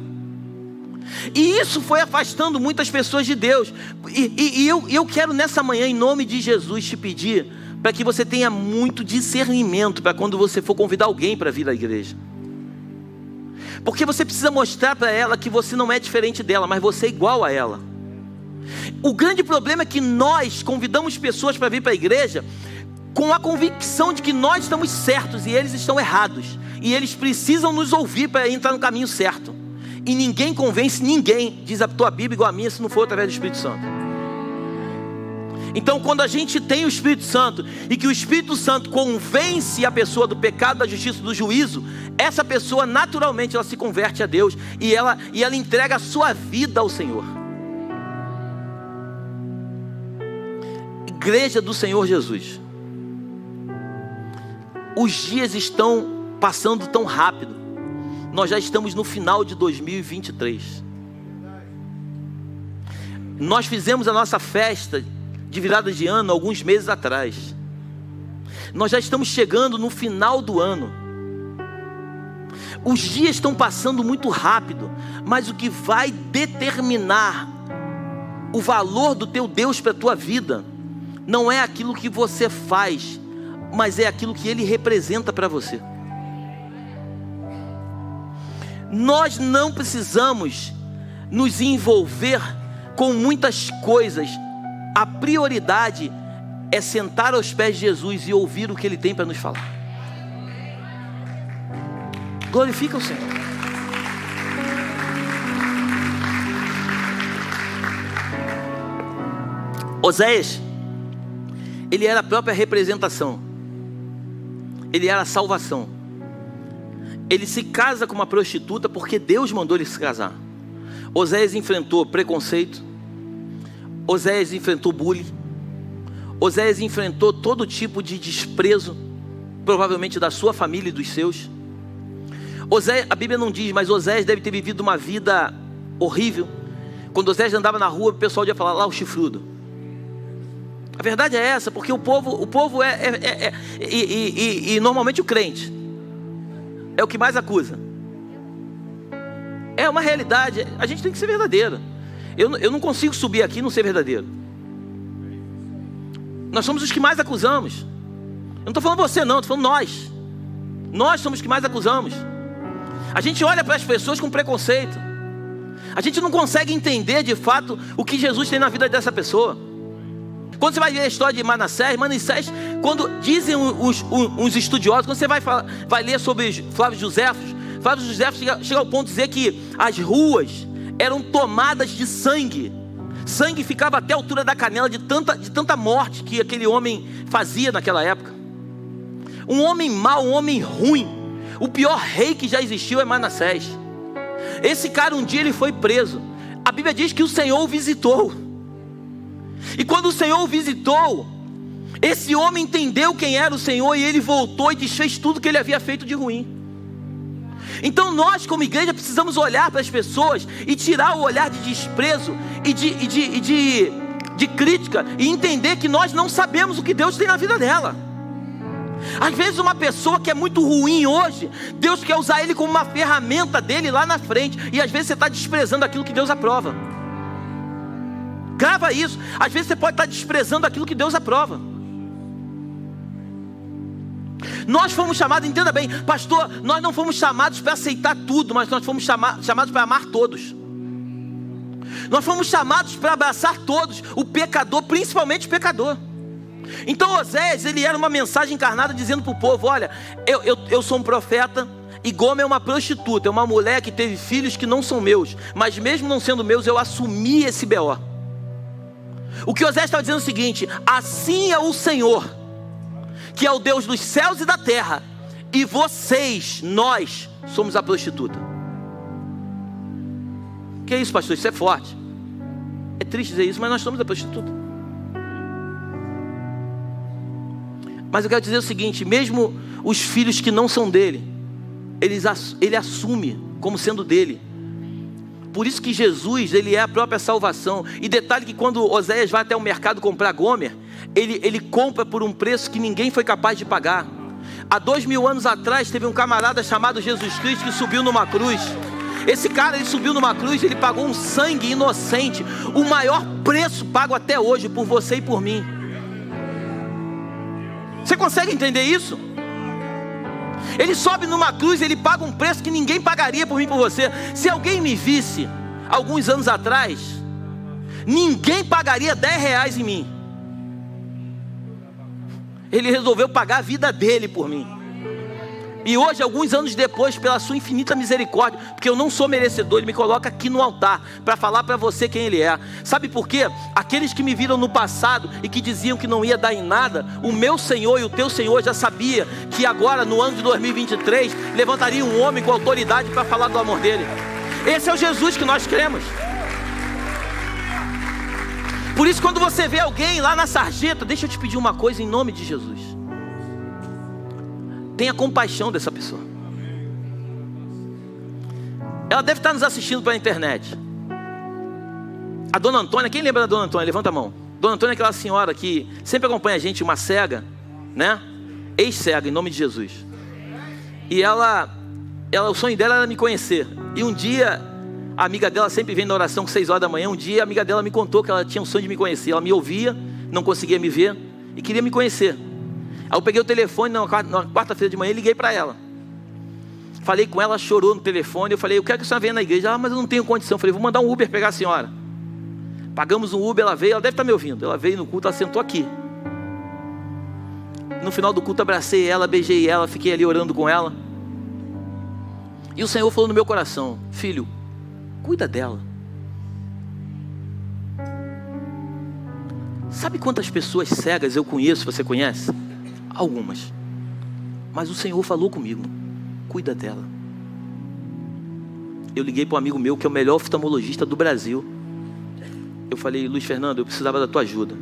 E isso foi afastando muitas pessoas de Deus. E eu quero nessa manhã, em nome de Jesus, te pedir para que você tenha muito discernimento para quando você for convidar alguém para vir à igreja. Porque você precisa mostrar para ela que você não é diferente dela, mas você é igual a ela. O grande problema é que nós convidamos pessoas para vir para a igreja com a convicção de que nós estamos certos e eles estão errados. E eles precisam nos ouvir para entrar no caminho certo. E ninguém convence ninguém, diz a tua Bíblia igual a minha, se não for através do Espírito Santo. Então, quando a gente tem o Espírito Santo e que o Espírito Santo convence a pessoa do pecado, da justiça, do juízo, essa pessoa naturalmente ela se converte a Deus e ela entrega a sua vida ao Senhor. Igreja do Senhor Jesus, os dias estão passando tão rápido. Nós já estamos no final de 2023. Nós fizemos a nossa festa de virada de ano alguns meses atrás. Nós já estamos chegando no final do ano. Os dias estão passando muito rápido, mas o que vai determinar o valor do teu Deus para a tua vida não é aquilo que você faz, mas é aquilo que Ele representa para você. Nós não precisamos nos envolver com muitas coisas. A prioridade é sentar aos pés de Jesus e ouvir o que Ele tem para nos falar. Glorifica o Senhor. Oséias, ele era a própria representação. Ele era a salvação. Ele se casa com uma prostituta porque Deus mandou ele se casar. Oséias enfrentou preconceito. Oséias enfrentou bullying. Oséias enfrentou todo tipo de desprezo, provavelmente da sua família e dos seus. Oséias, a Bíblia não diz, mas Oséias deve ter vivido uma vida horrível. Quando Oséias andava na rua, o pessoal ia falar: lá o chifrudo. A verdade é essa, porque o povo normalmente o crente é o que mais acusa. É uma realidade. A gente tem que ser verdadeiro. Eu não consigo subir aqui e não ser verdadeiro. Nós somos os que mais acusamos. Eu não estou falando você não, estou falando nós. Nós somos os que mais acusamos. A gente olha para as pessoas com preconceito. A gente não consegue entender de fato o que Jesus tem na vida dessa pessoa. Quando você vai ver a história de Manassés, quando dizem os estudiosos, quando você vai ler sobre Flávio Josefo chega ao ponto de dizer que as ruas eram tomadas de sangue. Sangue ficava até a altura da canela de tanta morte que aquele homem fazia naquela época. Um homem mau, um homem ruim. O pior rei que já existiu é Manassés. Esse cara um dia ele foi preso. A Bíblia diz que o Senhor o visitou. E quando o Senhor o visitou, esse homem entendeu quem era o Senhor e ele voltou e desfez tudo que ele havia feito de ruim. Então nós como igreja precisamos olhar para as pessoas e tirar o olhar de desprezo e de crítica e entender que nós não sabemos o que Deus tem na vida dela. Às vezes uma pessoa que é muito ruim hoje, Deus quer usar ele como uma ferramenta dele lá na frente, e às vezes você está desprezando aquilo que Deus aprova. Grava isso. Às vezes você pode estar desprezando aquilo que Deus aprova. Nós fomos chamados, entenda bem, pastor, nós não fomos chamados para aceitar tudo, mas nós fomos chamados para amar todos. Nós fomos chamados para abraçar todos, o pecador, principalmente o pecador. Então Oséias, ele era uma mensagem encarnada dizendo para o povo: olha, eu sou um profeta, e Gomer é uma prostituta, é uma mulher que teve filhos que não são meus, mas mesmo não sendo meus, eu assumi esse B.O. O que Oséias estava dizendo é o seguinte: assim é o Senhor, que é o Deus dos céus e da terra, e vocês, nós, somos a prostituta. Que é isso, pastor? Isso é forte. É triste dizer isso, mas nós somos a prostituta. Mas eu quero dizer o seguinte: mesmo os filhos que não são dele, ele assume como sendo dele. Por isso que Jesus, ele é a própria salvação. E detalhe que quando Oséias vai até o mercado comprar Gomer, ele compra por um preço que ninguém foi capaz de pagar. Há 2000 anos atrás teve um camarada chamado Jesus Cristo que subiu numa cruz. Esse cara, ele subiu numa cruz, ele pagou um sangue inocente, o maior preço pago até hoje por você e por mim. Você consegue entender isso? Ele sobe numa cruz, ele paga um preço que ninguém pagaria por mim e por você. Se alguém me visse alguns anos atrás, ninguém pagaria 10 reais em mim. Ele resolveu pagar a vida dele por mim. E hoje, alguns anos depois, pela sua infinita misericórdia, porque eu não sou merecedor, Ele me coloca aqui no altar para falar para você quem Ele é. Sabe por quê? Aqueles que me viram no passado e que diziam que não ia dar em nada, o meu Senhor e o teu Senhor já sabia que agora, no ano de 2023, levantaria um homem com autoridade para falar do amor dele. Esse é o Jesus que nós cremos. Por isso, quando você vê alguém lá na sarjeta, deixa eu te pedir uma coisa em nome de Jesus: tenha compaixão dessa pessoa. Ela deve estar nos assistindo pela internet. A Dona Antônia, quem lembra da Dona Antônia? Levanta a mão. Dona Antônia é aquela senhora que sempre acompanha a gente, uma cega, né? Ex-cega, em nome de Jesus. E ela, o sonho dela era me conhecer. E um dia, a amiga dela sempre vem na oração com 6 horas da manhã. Um dia a amiga dela me contou que ela tinha um sonho de me conhecer. Ela me ouvia, não conseguia me ver e queria me conhecer. Aí eu peguei o telefone na quarta-feira de manhã e liguei para ela. Falei com ela, chorou no telefone. Eu falei, eu quero que a senhora venha na igreja. Mas eu não tenho condição. Eu falei, vou mandar um Uber pegar a senhora. Pagamos um Uber, ela veio, ela deve estar me ouvindo. Ela veio no culto, ela sentou aqui. No final do culto, abracei ela, beijei ela, fiquei ali orando com ela. E o Senhor falou no meu coração: filho, cuida dela. Sabe quantas pessoas cegas eu conheço, você conhece? Algumas. Mas o Senhor falou comigo: cuida dela. Eu liguei para um amigo meu que é o melhor oftalmologista do Brasil. Eu falei: Luiz Fernando, eu precisava da tua ajuda.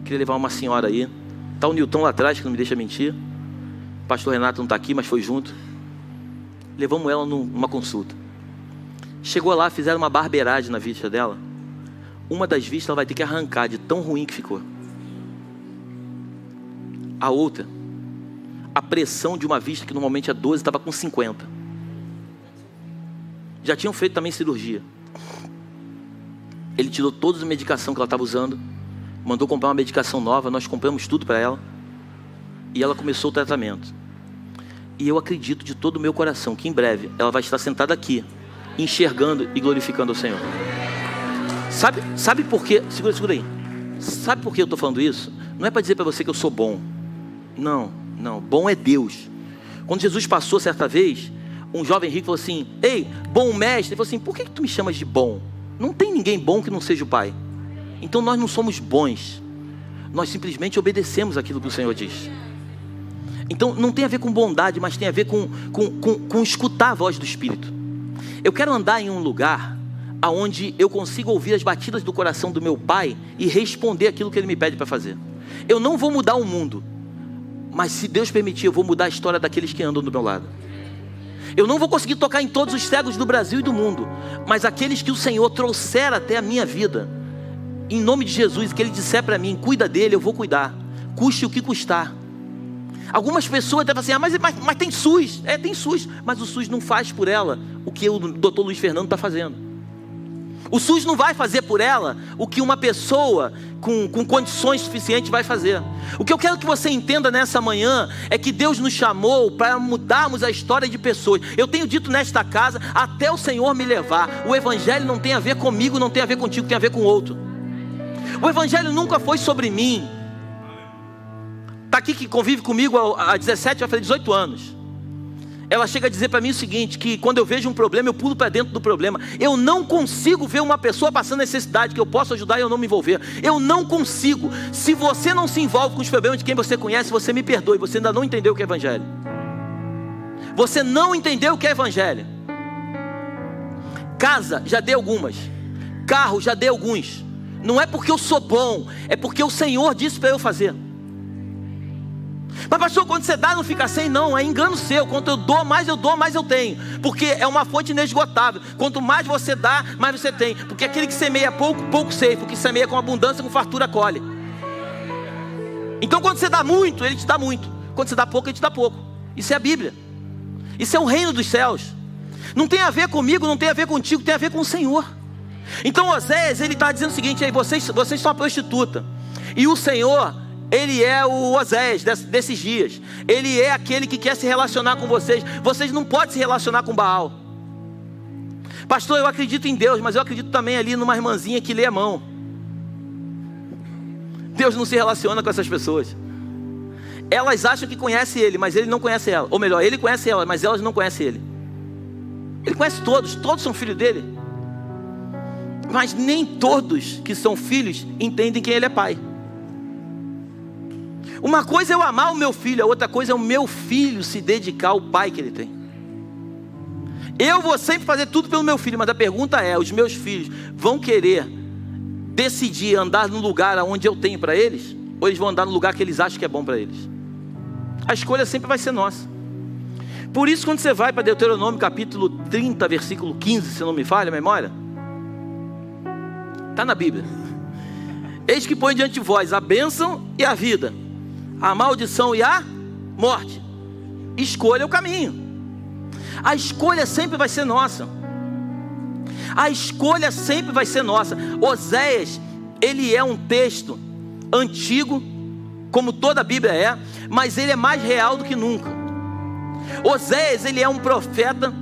Queria levar uma senhora aí. Está o Nilton lá atrás, que não me deixa mentir. O pastor Renato não está aqui, mas foi junto. Levamos ela numa consulta. Chegou lá, fizeram uma barbeiragem na vista dela. Uma das vistas ela vai ter que arrancar, de tão ruim que ficou. A outra, a pressão de uma vista que normalmente é 12, estava com 50. Já tinham feito também cirurgia. Ele tirou toda a medicação que ela estava usando, mandou comprar uma medicação nova, nós compramos tudo para ela. E ela começou o tratamento. E eu acredito de todo o meu coração que em breve ela vai estar sentada aqui, enxergando e glorificando o Senhor. Sabe por quê? Segura aí. Sabe por que eu estou falando isso? Não é para dizer para você que eu sou bom. Não. Bom é Deus. Quando Jesus passou certa vez, um jovem rico falou assim: ei, bom mestre. Ele falou assim: por que tu me chamas de bom? Não tem ninguém bom que não seja o Pai. Então nós não somos bons. Nós simplesmente obedecemos aquilo que o Senhor diz. Então não tem a ver com bondade, mas tem a ver com escutar a voz do Espírito. Eu quero andar em um lugar aonde eu consigo ouvir as batidas do coração do meu Pai e responder aquilo que Ele me pede para fazer. Eu não vou mudar o mundo, mas se Deus permitir, eu vou mudar a história daqueles que andam do meu lado. Eu não vou conseguir tocar em todos os cegos do Brasil e do mundo, mas aqueles que o Senhor trouxer até a minha vida, em nome de Jesus, que Ele disser para mim: cuida dele, eu vou cuidar, custe o que custar. Algumas pessoas até falam assim: mas tem SUS. Tem SUS, mas o SUS não faz por ela o que o Dr. Luiz Fernando está fazendo. O SUS não vai fazer por ela o que uma pessoa com condições suficientes vai fazer. O que eu quero que você entenda nessa manhã é que Deus nos chamou para mudarmos a história de pessoas. Eu tenho dito nesta casa, até o Senhor me levar, o Evangelho não tem a ver comigo, não tem a ver contigo, tem a ver com o outro. O Evangelho nunca foi sobre mim. Está aqui que convive comigo há 17, vai fazer 18 anos. Ela chega a dizer para mim o seguinte: que quando eu vejo um problema, eu pulo para dentro do problema. Eu não consigo ver uma pessoa passando necessidade que eu posso ajudar e eu não me envolver. Eu não consigo. Se você não se envolve com os problemas de quem você conhece, você me perdoe, você ainda não entendeu o que é Evangelho. Você não entendeu o que é Evangelho. Casa, já dei algumas. Carro, já dei alguns. Não é porque eu sou bom, é porque o Senhor disse para eu fazer. Mas pastor, quando você dá não fica sem? Não, é engano seu. Quanto eu dou, mais eu tenho. Porque é uma fonte inesgotável. Quanto mais você dá, mais você tem. Porque aquele que semeia pouco, pouco ceifa. O que semeia com abundância, com fartura colhe. Então quando você dá muito, Ele te dá muito. Quando você dá pouco, Ele te dá pouco. Isso é a Bíblia. Isso é o reino dos céus. Não tem a ver comigo, não tem a ver contigo, tem a ver com o Senhor. Então Oséias, ele está dizendo o seguinte: aí, vocês são uma prostituta. E o Senhor ele é o Oséias desses dias. Ele é aquele que quer se relacionar com vocês. Vocês não podem se relacionar com Baal. Pastor, eu acredito em Deus, mas eu acredito também ali numa irmãzinha que lê a mão. Deus não se relaciona com essas pessoas. Elas acham que conhecem ele, mas ele não conhece ela. Ou melhor, ele conhece ela, mas elas não conhecem ele. Ele conhece todos, todos são filhos dele. Mas nem todos que são filhos entendem quem ele é pai. Uma coisa é eu amar o meu filho, a outra coisa é o meu filho se dedicar ao pai que ele tem. Eu vou sempre fazer tudo pelo meu filho, mas a pergunta é, os meus filhos vão querer decidir andar no lugar onde eu tenho para eles? Ou eles vão andar no lugar que eles acham que é bom para eles? A escolha sempre vai ser nossa. Por isso, quando você vai para Deuteronômio capítulo 30, versículo 15, se não me falha a memória, está na Bíblia. Eis que põe diante de vós a bênção e a vida, a maldição e a morte. Escolha o caminho. A escolha sempre vai ser nossa. A escolha sempre vai ser nossa. Oséias, ele é um texto antigo, como toda a Bíblia é, mas ele é mais real do que nunca. Oséias, ele é um profeta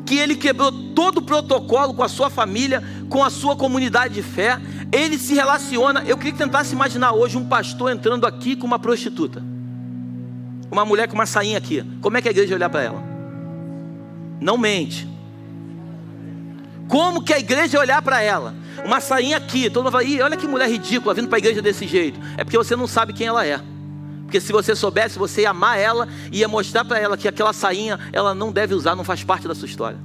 que ele quebrou todo o protocolo com a sua família, com a sua comunidade de fé. Ele se relaciona. Eu queria que tentasse imaginar hoje um pastor entrando aqui com uma prostituta, uma mulher com uma sainha aqui. Como é que a igreja ia olhar para ela? Não mente. Como que a igreja ia olhar para ela? Uma sainha aqui, todo mundo fala, ih, olha que mulher ridícula vindo para a igreja desse jeito. É porque você não sabe quem ela é. Porque se você soubesse, você ia amar ela e ia mostrar para ela que aquela sainha ela não deve usar, não faz parte da sua história.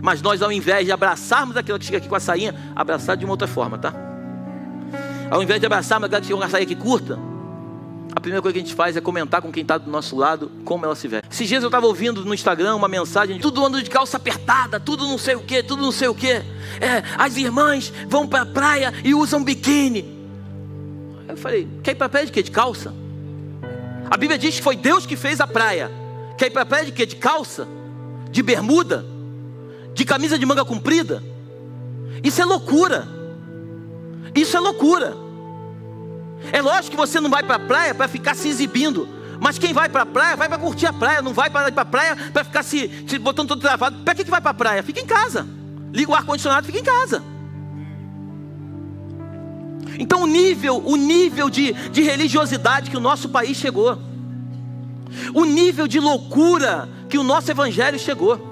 Mas nós, ao invés de abraçarmos aquela que chega aqui com a sainha, abraçar de uma outra forma, tá? Ao invés de abraçarmos aquela que chega com a sainha aqui curta, a primeira coisa que a gente faz é comentar com quem está do nosso lado como ela se vê. Esses dias eu estava ouvindo no Instagram uma mensagem, tudo anda de calça apertada, tudo não sei o que, tudo não sei o que. As irmãs vão para a praia e usam biquíni. Eu falei, quer ir para a praia de quê? De calça? A Bíblia diz que foi Deus que fez a praia. Quer ir para a praia de quê? De calça? De bermuda? De camisa de manga comprida? Isso é loucura. Isso é loucura. É lógico que você não vai para a praia para ficar se exibindo. Mas quem vai para a praia, vai para curtir a praia. Não vai para ir para a praia para ficar se botando todo travado. Para que vai para a praia? Fica em casa. Liga o ar-condicionado, fica em casa. Então o nível de religiosidade que o nosso país chegou, o nível de loucura que o nosso evangelho chegou,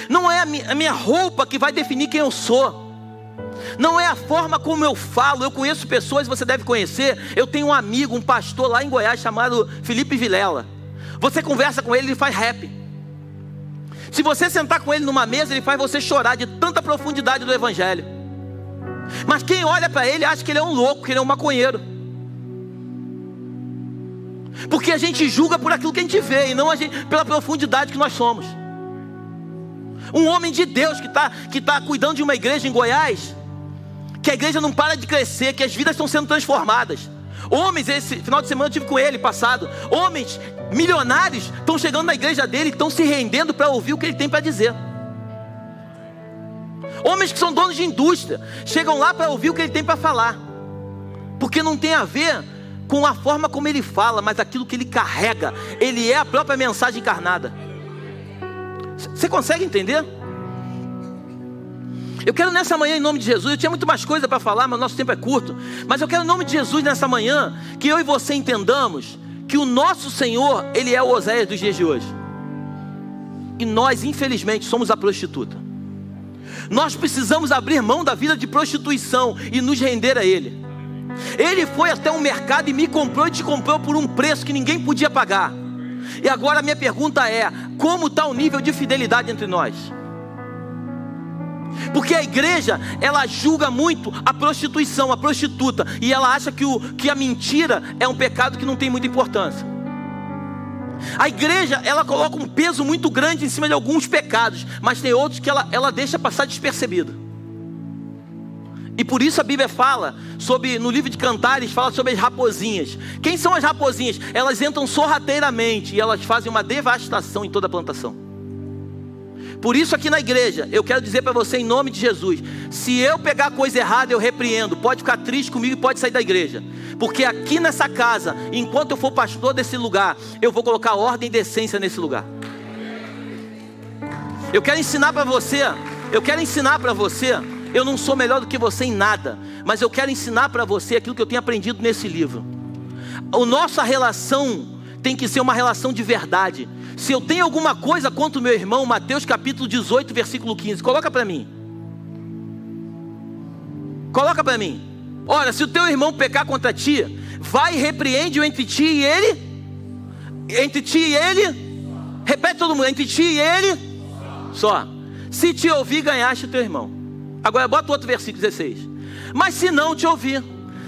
não é a minha roupa que vai definir quem eu sou, não é a forma como eu falo. Eu conheço pessoas, você deve conhecer. Eu tenho um amigo, um pastor lá em Goiás chamado Felipe Vilela. Você conversa com ele, ele faz rap. Se você sentar com ele numa mesa, ele faz você chorar de tanta profundidade do evangelho. Mas quem olha para ele acha que ele é um louco, que ele é um maconheiro. Porque a gente julga por aquilo que a gente vê e não pela profundidade que nós somos. Um homem de Deus que tá cuidando de uma igreja em Goiás, que a igreja não para de crescer, que as vidas estão sendo transformadas. Homens, esse final de semana eu tive com ele passado, homens milionários estão chegando na igreja dele e estão se rendendo para ouvir o que ele tem para dizer. Homens que são donos de indústria chegam lá para ouvir o que ele tem para falar, porque não tem a ver com a forma como ele fala, mas aquilo que ele carrega. Ele é a própria mensagem encarnada. Você consegue entender? Eu quero nessa manhã, em nome de Jesus, eu tinha muito mais coisa para falar, mas nosso tempo é curto, mas eu quero em nome de Jesus nessa manhã, que eu e você entendamos que o nosso Senhor, Ele é o Oséias dos dias de hoje. E nós, infelizmente, somos a prostituta. Nós precisamos abrir mão da vida de prostituição e nos render a Ele. Ele foi até um mercado e me comprou e te comprou por um preço que ninguém podia pagar. E agora a minha pergunta é, como está o nível de fidelidade entre nós? Porque a igreja, ela julga muito a prostituição, a prostituta, e ela acha que a mentira é um pecado que não tem muita importância. A igreja, ela coloca um peso muito grande em cima de alguns pecados, mas tem outros que ela deixa passar despercebido. E por isso a Bíblia fala no livro de Cantares, fala sobre as raposinhas. Quem são as raposinhas? Elas entram sorrateiramente e elas fazem uma devastação em toda a plantação. Por isso aqui na igreja, eu quero dizer para você em nome de Jesus, se eu pegar coisa errada eu repreendo, pode ficar triste comigo e pode sair da igreja. Porque aqui nessa casa, enquanto eu for pastor desse lugar, eu vou colocar ordem e decência nesse lugar. Eu quero ensinar para você, eu não sou melhor do que você em nada, mas eu quero ensinar para você aquilo que eu tenho aprendido nesse livro. A nossa relação tem que ser uma relação de verdade. Se eu tenho alguma coisa contra o meu irmão, Mateus capítulo 18, versículo 15, coloca para mim. Coloca para mim. Olha, se o teu irmão pecar contra ti, vai e repreende-o entre ti e ele. Entre ti e ele. Repete todo mundo, entre ti e ele. Só. Se te ouvir, ganhaste o teu irmão. Agora bota o outro versículo 16. Mas se não te ouvir,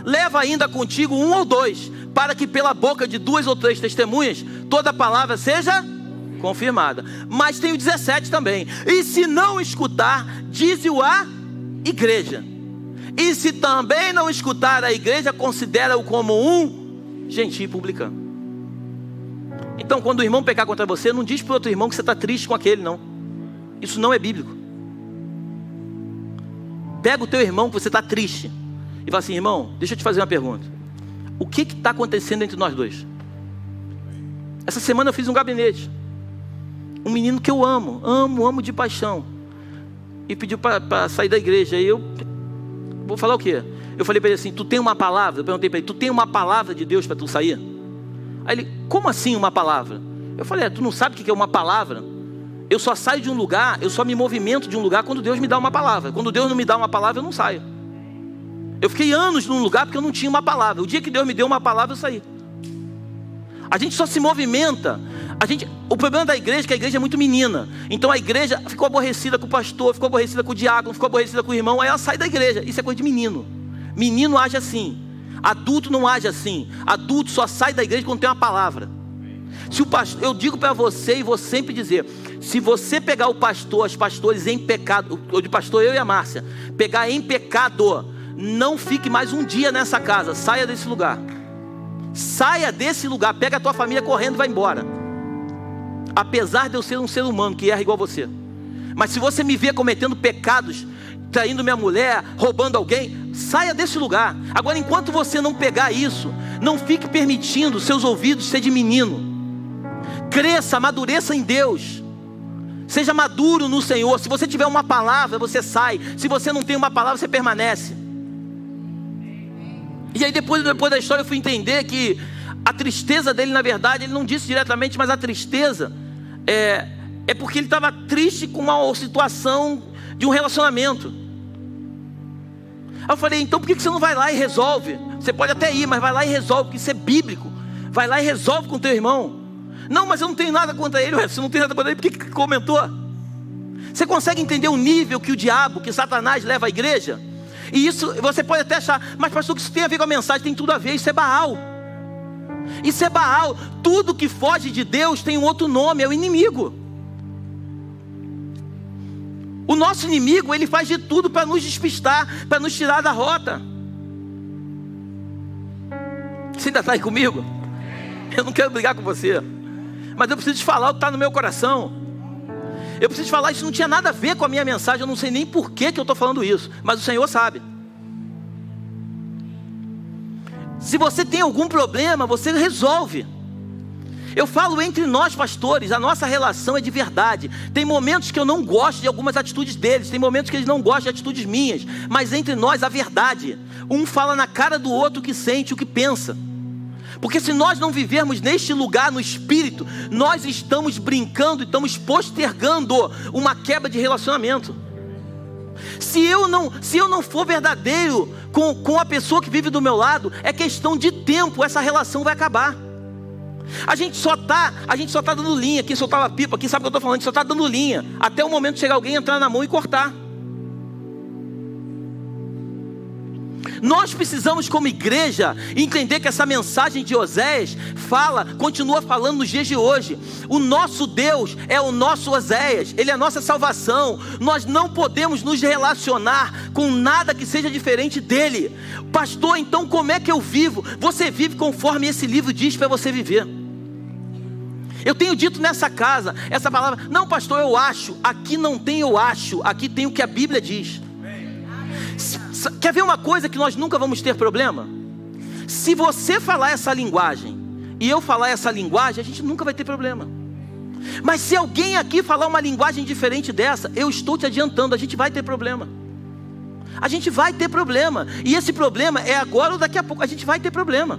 leva ainda contigo 1 ou 2, para que pela boca de 2 ou 3 testemunhas, toda palavra seja confirmada. Mas tem o 17 também. E se não escutar, dize-o à igreja. E se também não escutar a igreja, considera-o como um gentio publicano. Então quando o irmão pecar contra você, não diz para o outro irmão que você está triste com aquele, não. Isso não é bíblico. Pega o teu irmão que você está triste e fala assim: irmão, deixa eu te fazer uma pergunta. O que está acontecendo entre nós dois? Essa semana eu fiz um gabinete. Um menino que eu amo de paixão, e pediu para sair da igreja. E eu vou falar o quê? Eu falei para ele assim: tu tem uma palavra? Eu perguntei para ele: tu tem uma palavra de Deus para tu sair? Aí ele: como assim uma palavra? Eu falei: tu não sabe o que é uma palavra? Eu só saio de um lugar, eu só me movimento de um lugar quando Deus me dá uma palavra. Quando Deus não me dá uma palavra, eu não saio. Eu fiquei anos num lugar porque eu não tinha uma palavra. O dia que Deus me deu uma palavra, eu saí. A gente só se movimenta. O problema da igreja é que a igreja é muito menina. Então a igreja ficou aborrecida com o pastor, ficou aborrecida com o diácono, ficou aborrecida com o irmão. Aí ela sai da igreja. Isso é coisa de menino. Menino age assim. Adulto não age assim. Adulto só sai da igreja quando tem uma palavra. Se o pastor, eu digo para você e vou sempre dizer: se você pegar o pastor, os pastores em pecado, o de pastor, eu e a Márcia, pegar em pecado, não fique mais um dia nessa casa. Saia desse lugar. Saia desse lugar. Pega a tua família correndo e vai embora. Apesar de eu ser um ser humano que erra igual você, mas se você me ver cometendo pecados, traindo minha mulher, roubando alguém, saia desse lugar. Agora, enquanto você não pegar isso, não fique permitindo seus ouvidos ser de menino. Cresça, amadureça em Deus. Seja maduro no Senhor. Se você tiver uma palavra, você sai. Se você não tem uma palavra, você permanece. E aí depois da história eu fui entender que a tristeza dele, na verdade, ele não disse diretamente, mas a tristeza é porque ele estava triste com uma situação de um relacionamento. Aí eu falei: então por que você não vai lá e resolve? Você pode até ir, mas vai lá e resolve, porque isso é bíblico. Vai lá e resolve com o teu irmão. Não, mas eu não tenho nada contra ele. Você não tem nada contra ele, por que comentou? Você consegue entender o nível que o diabo, que Satanás leva à igreja? E isso, você pode até achar: mas pastor, que isso tem a ver com a mensagem? Tem tudo a ver, isso é Baal. Isso é Baal. Tudo que foge de Deus tem um outro nome, é o inimigo. O nosso inimigo, ele faz de tudo para nos despistar, para nos tirar da rota. Você ainda está aí comigo? Eu não quero brigar com você, mas eu preciso te falar o que está no meu coração. Eu preciso te falar, isso não tinha nada a ver com a minha mensagem. Eu não sei nem por que eu estou falando isso, mas o Senhor sabe. Se você tem algum problema, você resolve. Eu falo entre nós pastores, a nossa relação é de verdade. Tem momentos que eu não gosto de algumas atitudes deles, tem momentos que eles não gostam de atitudes minhas, mas entre nós a verdade. Um fala na cara do outro o que sente, o que pensa. Porque se nós não vivermos neste lugar no Espírito, nós estamos brincando e estamos postergando uma quebra de relacionamento. Se eu não for verdadeiro com a pessoa que vive do meu lado, é questão de tempo, essa relação vai acabar. A gente só tá dando linha. Quem soltava pipa aqui sabe o que eu estou falando. A gente só está dando linha até o momento de chegar alguém, entrar na mão e cortar. Nós precisamos, como igreja, entender que essa mensagem de Oséias continua falando nos dias de hoje. O nosso Deus é o nosso Oséias, Ele é a nossa salvação. Nós não podemos nos relacionar com nada que seja diferente dEle. Pastor, então como é que eu vivo? Você vive conforme esse livro diz para você viver. Eu tenho dito nessa casa, essa palavra, não pastor, eu acho. Aqui não tem eu acho, aqui tem o que a Bíblia diz. Quer ver uma coisa que nós nunca vamos ter problema? Se você falar essa linguagem e eu falar essa linguagem, a gente nunca vai ter problema. Mas se alguém aqui falar uma linguagem diferente dessa, eu estou te adiantando, a gente vai ter problema. A gente vai ter problema. E esse problema é agora ou daqui a pouco, a gente vai ter problema.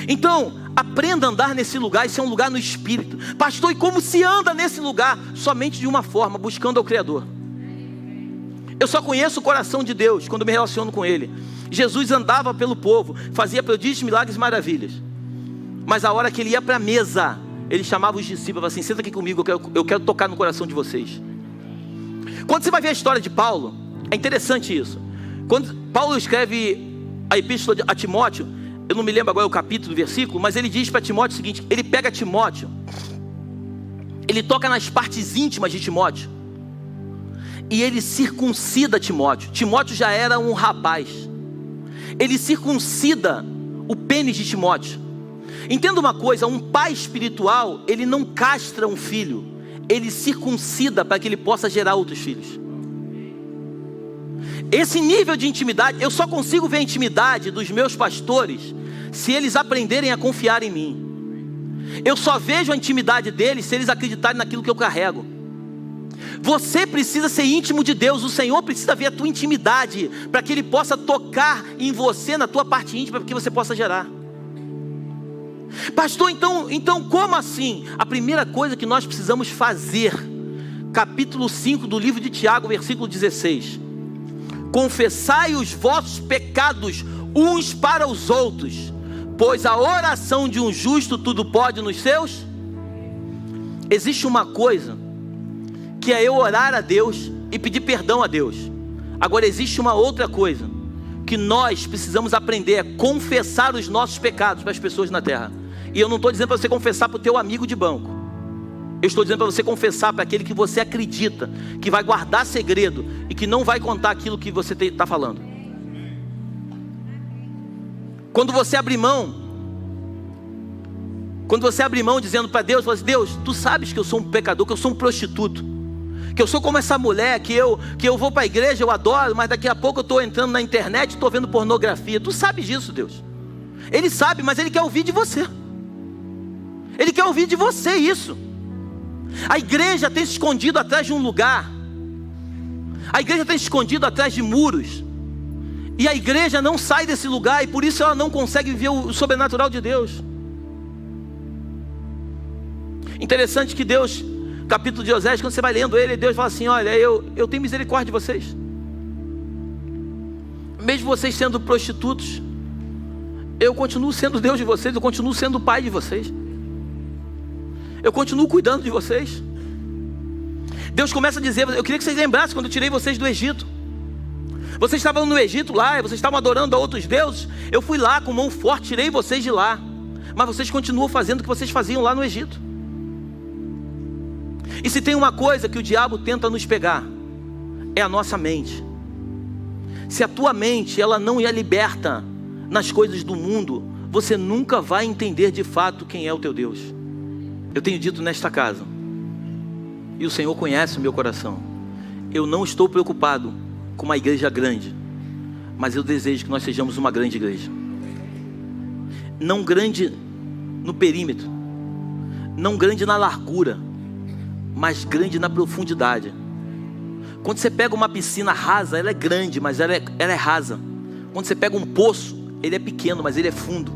Então, aprenda a andar nesse lugar. Isso é um lugar no Espírito. Pastor, e como se anda nesse lugar? Somente de uma forma, buscando ao Criador. Eu só conheço o coração de Deus quando me relaciono com Ele. Jesus andava pelo povo, fazia prodígios, milagres e maravilhas. Mas a hora que Ele ia para a mesa, Ele chamava os discípulos e falava assim: senta aqui comigo, eu quero tocar no coração de vocês. Quando você vai ver a história de Paulo, é interessante isso. Quando Paulo escreve a epístola a Timóteo, eu não me lembro agora o capítulo, o versículo, mas ele diz para Timóteo o seguinte: ele pega Timóteo, ele toca nas partes íntimas de Timóteo, e ele circuncida Timóteo. Timóteo já era um rapaz. Ele circuncida o pênis de Timóteo. Entenda uma coisa, um pai espiritual, ele não castra um filho, ele circuncida para que ele possa gerar outros filhos. Esse nível de intimidade, eu só consigo ver a intimidade dos meus pastores se eles aprenderem a confiar em mim. Eu só vejo a intimidade deles se eles acreditarem naquilo que eu carrego. Você precisa ser íntimo de Deus. O Senhor precisa ver a tua intimidade para que Ele possa tocar em você, na tua parte íntima, para que você possa gerar. Pastor, então como assim? A primeira coisa que nós precisamos fazer, capítulo 5 do livro de Tiago, versículo 16: confessai os vossos pecados uns para os outros, pois a oração de um justo tudo pode nos seus. Existe uma coisa que é eu orar a Deus e pedir perdão a Deus. Agora existe uma outra coisa que nós precisamos aprender: é confessar os nossos pecados para as pessoas na terra. E eu não estou dizendo para você confessar para o teu amigo de banco. Eu estou dizendo para você confessar para aquele que você acredita, que vai guardar segredo e que não vai contar aquilo que você está falando. Quando você abre mão dizendo para Deus, fala assim: Deus, tu sabes que eu sou um pecador, que eu sou um prostituto, que eu sou como essa mulher, que eu vou para a igreja, eu adoro, mas daqui a pouco eu estou entrando na internet e estou vendo pornografia. Tu sabes disso, Deus. Ele sabe, mas Ele quer ouvir de você. Ele quer ouvir de você isso. A igreja tem se escondido atrás de um lugar. A igreja tem se escondido atrás de muros. E a igreja não sai desse lugar, e por isso ela não consegue viver o sobrenatural de Deus. Interessante que Deus, capítulo de Osés, quando você vai lendo ele, Deus fala assim: olha, eu tenho misericórdia de vocês. Mesmo vocês sendo prostitutos, eu continuo sendo Deus de vocês, eu continuo sendo o pai de vocês. Eu continuo cuidando de vocês. Deus começa a dizer: eu queria que vocês lembrassem quando eu tirei vocês do Egito. Vocês estavam no Egito lá, vocês estavam adorando a outros deuses. Eu fui lá com mão forte, tirei vocês de lá. Mas vocês continuam fazendo o que vocês faziam lá no Egito. E se tem uma coisa que o diabo tenta nos pegar, é a nossa mente. Se a tua mente ela não é liberta nas coisas do mundo, você nunca vai entender de fato quem é o teu Deus. Eu tenho dito nesta casa, e o Senhor conhece o meu coração, eu não estou preocupado com uma igreja grande, mas eu desejo que nós sejamos uma grande igreja. Não grande no perímetro, não grande na largura, mas grande na profundidade. Quando você pega uma piscina rasa, ela é grande, mas ela é rasa. Quando você pega um poço, ele é pequeno, mas ele é fundo.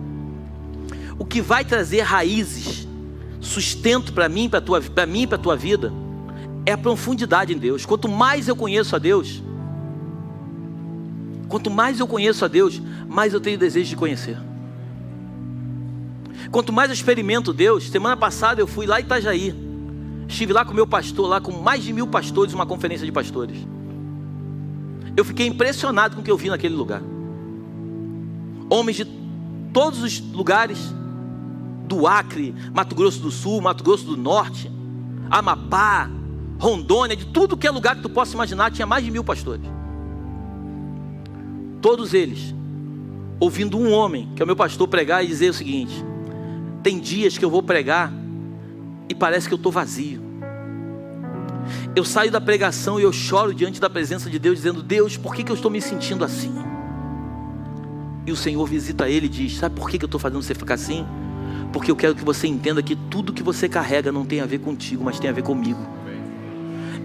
O que vai trazer raízes, sustento para mim, para a tua vida, é a profundidade em Deus. Quanto mais eu conheço a Deus, mais eu tenho desejo de conhecer. Quanto mais eu experimento Deus, semana passada eu fui lá em Itajaí, estive lá com o meu pastor, lá com mais de 1000 pastores, uma conferência de pastores. Eu fiquei impressionado com o que eu vi naquele lugar. Homens de todos os lugares, do Acre, Mato Grosso do Sul, Mato Grosso do Norte, Amapá, Rondônia, de tudo que é lugar que tu possa imaginar, tinha mais de 1000 pastores. Todos eles ouvindo um homem, que é o meu pastor, pregar e dizer o seguinte: tem dias que eu vou pregar e parece que eu estou vazio. Eu saio da pregação e eu choro diante da presença de Deus, dizendo: Deus, por que eu estou me sentindo assim? E o Senhor visita ele e diz: sabe por que eu estou fazendo você ficar assim? Porque eu quero que você entenda que tudo que você carrega não tem a ver contigo, mas tem a ver comigo.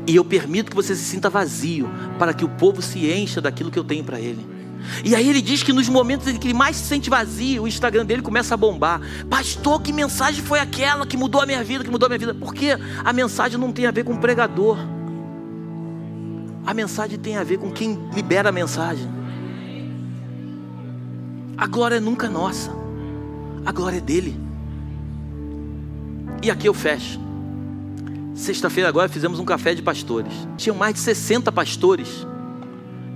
E eu permito que você se sinta vazio, para que o povo se encha daquilo que eu tenho para ele. E aí ele diz que nos momentos em que ele mais se sente vazio, o Instagram dele começa a bombar. Pastor, que mensagem foi aquela que mudou a minha vida, que mudou a minha vida? Porque a mensagem não tem a ver com o pregador. A mensagem tem a ver com quem libera a mensagem. A glória nunca é nossa, a glória é dele. E aqui eu fecho. Sexta-feira agora fizemos um café de pastores. Tinham mais de 60 pastores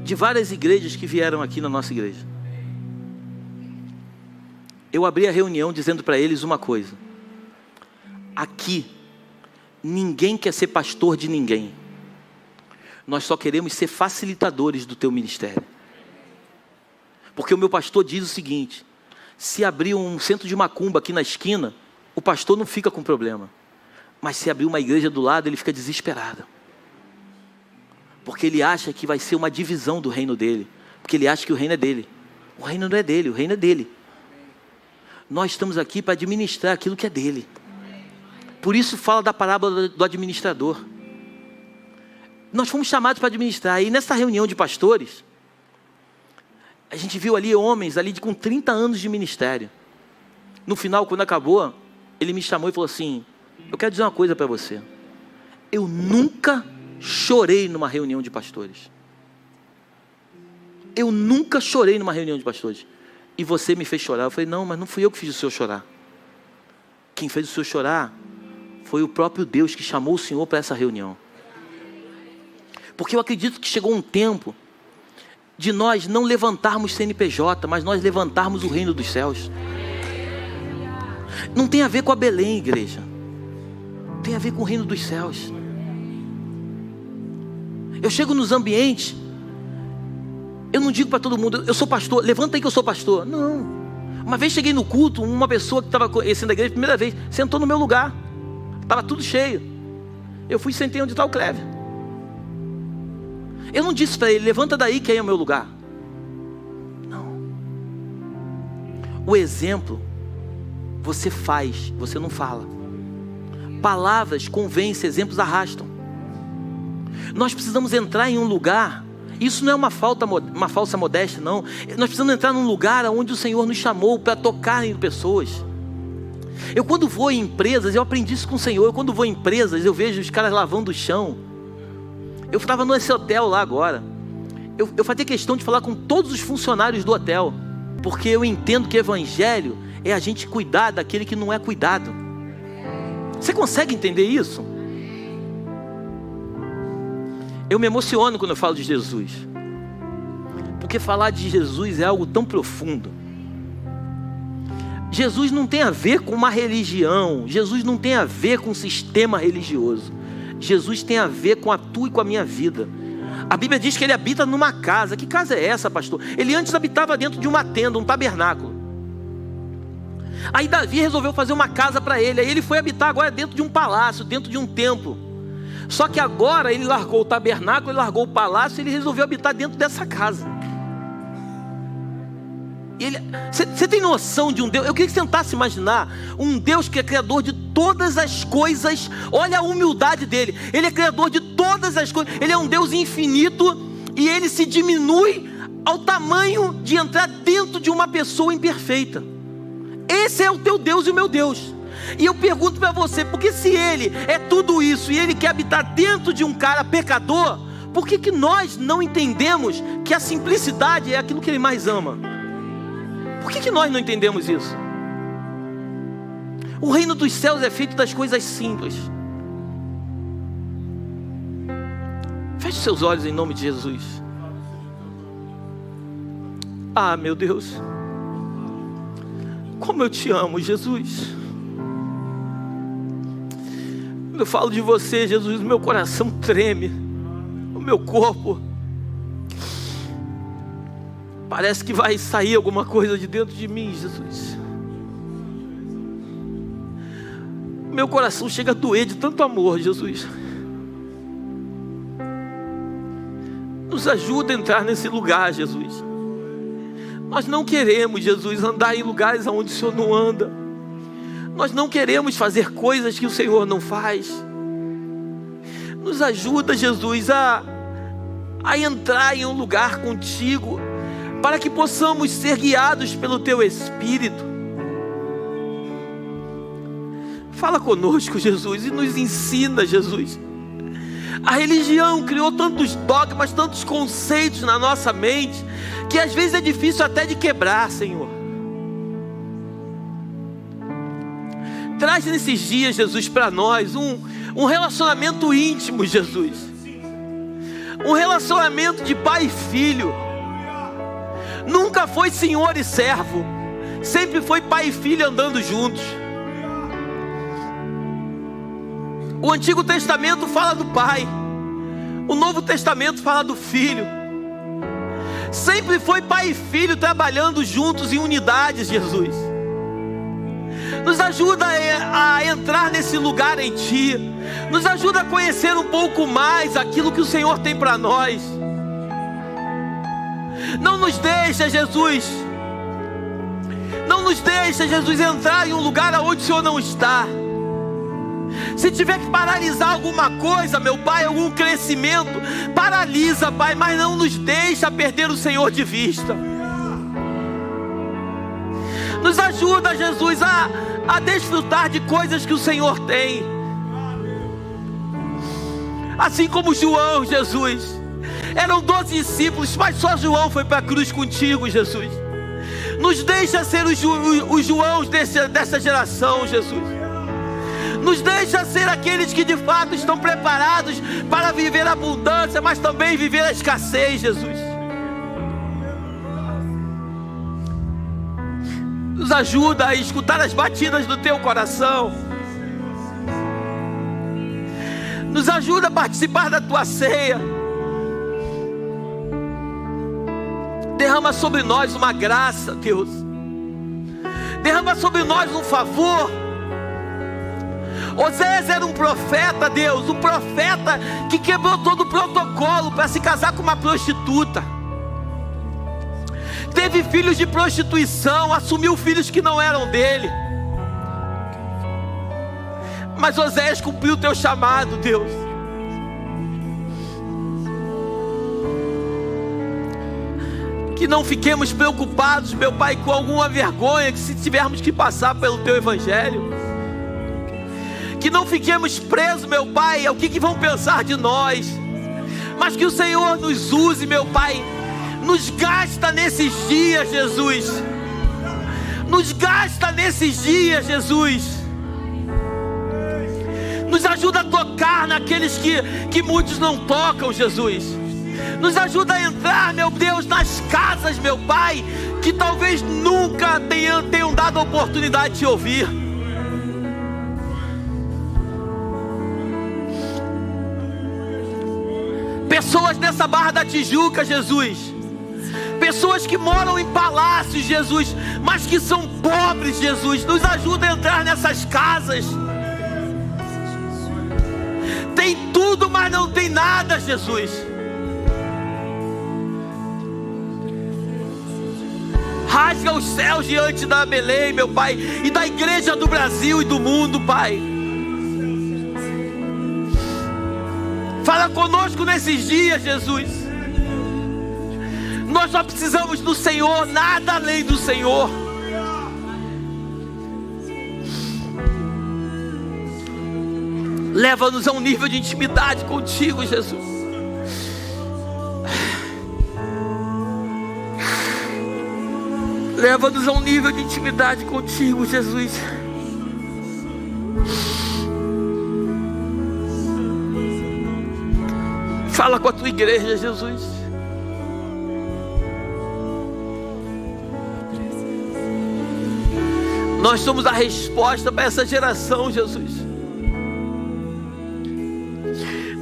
de várias igrejas que vieram aqui na nossa igreja. Eu abri a reunião dizendo para eles uma coisa: aqui ninguém quer ser pastor de ninguém. Nós só queremos ser facilitadores do teu ministério. Porque o meu pastor diz o seguinte: se abrir um centro de macumba aqui na esquina, o pastor não fica com problema. Mas se abrir uma igreja do lado, ele fica desesperado. Porque ele acha que vai ser uma divisão do reino dele. Porque ele acha que o reino é dele. O reino não é dele, o reino é dele. Nós estamos aqui para administrar aquilo que é dele. Por isso fala da parábola do administrador. Nós fomos chamados para administrar. E nessa reunião de pastores, a gente viu ali homens ali com 30 anos de ministério. No final, quando acabou, ele me chamou e falou assim: eu quero dizer uma coisa para você. Eu nunca chorei numa reunião de pastores. Eu nunca chorei numa reunião de pastores. E você me fez chorar. Eu falei: não, mas não fui eu que fiz o senhor chorar. Quem fez o senhor chorar foi o próprio Deus que chamou o senhor para essa reunião. Porque eu acredito que chegou um tempo de nós não levantarmos CNPJ, mas nós levantarmos o reino dos céus. Não tem a ver com a Belém, igreja. Tem a ver com o reino dos céus. Eu chego nos ambientes, eu não digo para todo mundo: eu sou pastor, levanta aí que eu sou pastor. Não. Uma vez cheguei no culto, uma pessoa que estava conhecendo a igreja, primeira vez, sentou no meu lugar. Estava tudo cheio. Eu fui e sentei onde está o Cléber. Eu não disse para ele: levanta daí que aí é o meu lugar. Não. O exemplo você faz, você não fala. Palavras convencem, exemplos arrastam. Nós precisamos entrar em um lugar. Isso não é uma falsa modéstia, não. Nós precisamos entrar num lugar onde o Senhor nos chamou para tocar em pessoas. Eu quando vou em empresas, eu aprendi isso com o Senhor. Eu quando vou em empresas, eu vejo os caras lavando o chão. Eu estava nesse hotel lá agora. Eu fazia questão de falar com todos os funcionários do hotel. Porque eu entendo que evangelho é a gente cuidar daquele que não é cuidado. Você consegue entender isso? Eu me emociono quando eu falo de Jesus. Porque falar de Jesus é algo tão profundo. Jesus não tem a ver com uma religião. Jesus não tem a ver com um sistema religioso. Jesus tem a ver com a tua e com a minha vida. A Bíblia diz que ele habita numa casa. Que casa é essa, pastor? Ele antes habitava dentro de uma tenda, um tabernáculo. Aí Davi resolveu fazer uma casa para ele. Aí ele foi habitar agora dentro de um palácio, dentro de um templo. Só que agora ele largou o tabernáculo, ele largou o palácio, e ele resolveu habitar dentro dessa casa. Você tem noção de um Deus? Eu queria que você tentasse imaginar um Deus que é criador de todas as coisas. Olha a humildade dele. Ele é criador de todas as coisas. Ele é um Deus infinito e ele se diminui ao tamanho de entrar dentro de uma pessoa imperfeita. Esse é o teu Deus e o meu Deus. E eu pergunto para você: porque se ele é tudo isso e ele quer habitar dentro de um cara pecador, por que nós não entendemos que a simplicidade é aquilo que ele mais ama? Por que nós não entendemos isso? O reino dos céus é feito das coisas simples. Feche seus olhos em nome de Jesus. Ah, meu Deus, como eu te amo, Jesus. Quando eu falo de você, Jesus, meu coração treme, o meu corpo parece que vai sair alguma coisa de dentro de mim, Jesus. Meu coração chega a doer de tanto amor, Jesus. Nos ajuda a entrar nesse lugar, Jesus. Nós não queremos, Jesus, andar em lugares onde o Senhor não anda. Nós não queremos fazer coisas que o Senhor não faz. Nos ajuda, Jesus, a entrar em um lugar contigo, para que possamos ser guiados pelo Teu Espírito. Fala conosco, Jesus, e nos ensina, Jesus. A religião criou tantos dogmas, tantos conceitos na nossa mente, que às vezes é difícil até de quebrar, Senhor. Traz nesses dias, Jesus, para nós um relacionamento íntimo, Jesus. Um relacionamento de pai e filho. Nunca foi senhor e servo, sempre foi pai e filho andando juntos. O Antigo Testamento fala do pai, o Novo Testamento fala do filho. Sempre foi pai e filho trabalhando juntos em unidade, Jesus. Nos ajuda a entrar nesse lugar em Ti. Nos ajuda a conhecer um pouco mais aquilo que o Senhor tem para nós. Não nos deixa, Jesus. Não nos deixa, Jesus, entrar em um lugar onde o Senhor não está. Se tiver que paralisar alguma coisa, meu Pai, algum crescimento, paralisa, Pai, mas não nos deixa perder o Senhor de vista. Nos ajuda, Jesus, a desfrutar de coisas que o Senhor tem. Assim como João, Jesus. Eram 12 discípulos, mas só João foi para a cruz contigo, Jesus. Nos deixa ser os Joãos dessa geração, Jesus. Nos deixa ser aqueles que de fato estão preparados para viver a abundância, mas também viver a escassez, Jesus. Nos ajuda a escutar as batidas do Teu coração. Nos ajuda a participar da Tua ceia. Derrama sobre nós uma graça, Deus. Derrama sobre nós um favor. Oséias era um profeta, Deus, um profeta que quebrou todo o protocolo para se casar com uma prostituta. Teve filhos de prostituição, assumiu filhos que não eram dele. Mas Oséias cumpriu o Teu chamado, Deus. Que não fiquemos preocupados, meu Pai, com alguma vergonha, que se tivermos que passar pelo Teu Evangelho. Que não fiquemos presos, meu Pai, ao que vão pensar de nós. Mas que o Senhor nos use, meu Pai. Nos gasta nesses dias, Jesus. Nos gasta nesses dias, Jesus. Nos ajuda a tocar naqueles que muitos não tocam, Jesus. Nos ajuda a entrar, meu Deus, nas casas, meu Pai, que talvez nunca tenham dado a oportunidade de te ouvir. Pessoas nessa Barra da Tijuca, Jesus. Pessoas que moram em palácios, Jesus, mas que são pobres, Jesus. Nos ajuda a entrar nessas casas. Tem tudo, mas não tem nada, Jesus. Rasga os céus diante da Belém, meu Pai, e da igreja do Brasil e do mundo, Pai. Fala conosco nesses dias, Jesus. Nós só precisamos do Senhor, nada além do Senhor. Leva-nos a um nível de intimidade contigo, Jesus. Leva-nos a um nível de intimidade contigo, Jesus. Fala com a tua igreja, Jesus. Nós somos a resposta para essa geração, Jesus.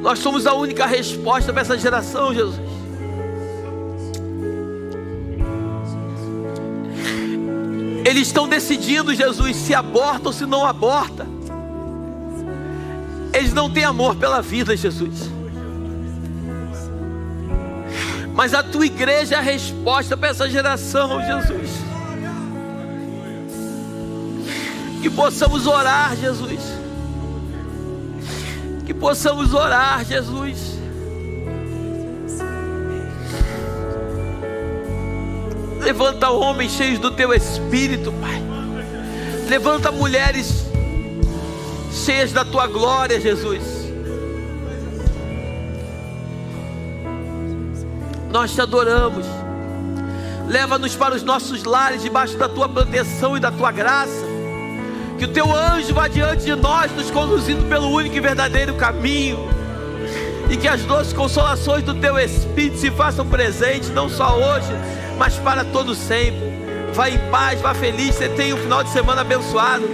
Nós somos a única resposta para essa geração, Jesus. Eles estão decidindo, Jesus, se aborta ou se não aborta. Eles não têm amor pela vida, Jesus. Mas a tua igreja é a resposta para essa geração, Jesus. Que possamos orar, Jesus. Que possamos orar, Jesus. Levanta homens cheios do teu Espírito, Pai. Levanta mulheres cheias da tua glória, Jesus. Nós te adoramos. Leva-nos para os nossos lares, debaixo da tua proteção e da tua graça. Que o teu anjo vá diante de nós, nos conduzindo pelo único e verdadeiro caminho. E que as doces consolações do teu Espírito se façam presentes, não só hoje, mas para todo sempre. Vá em paz, vá feliz. Você tenha um final de semana abençoado.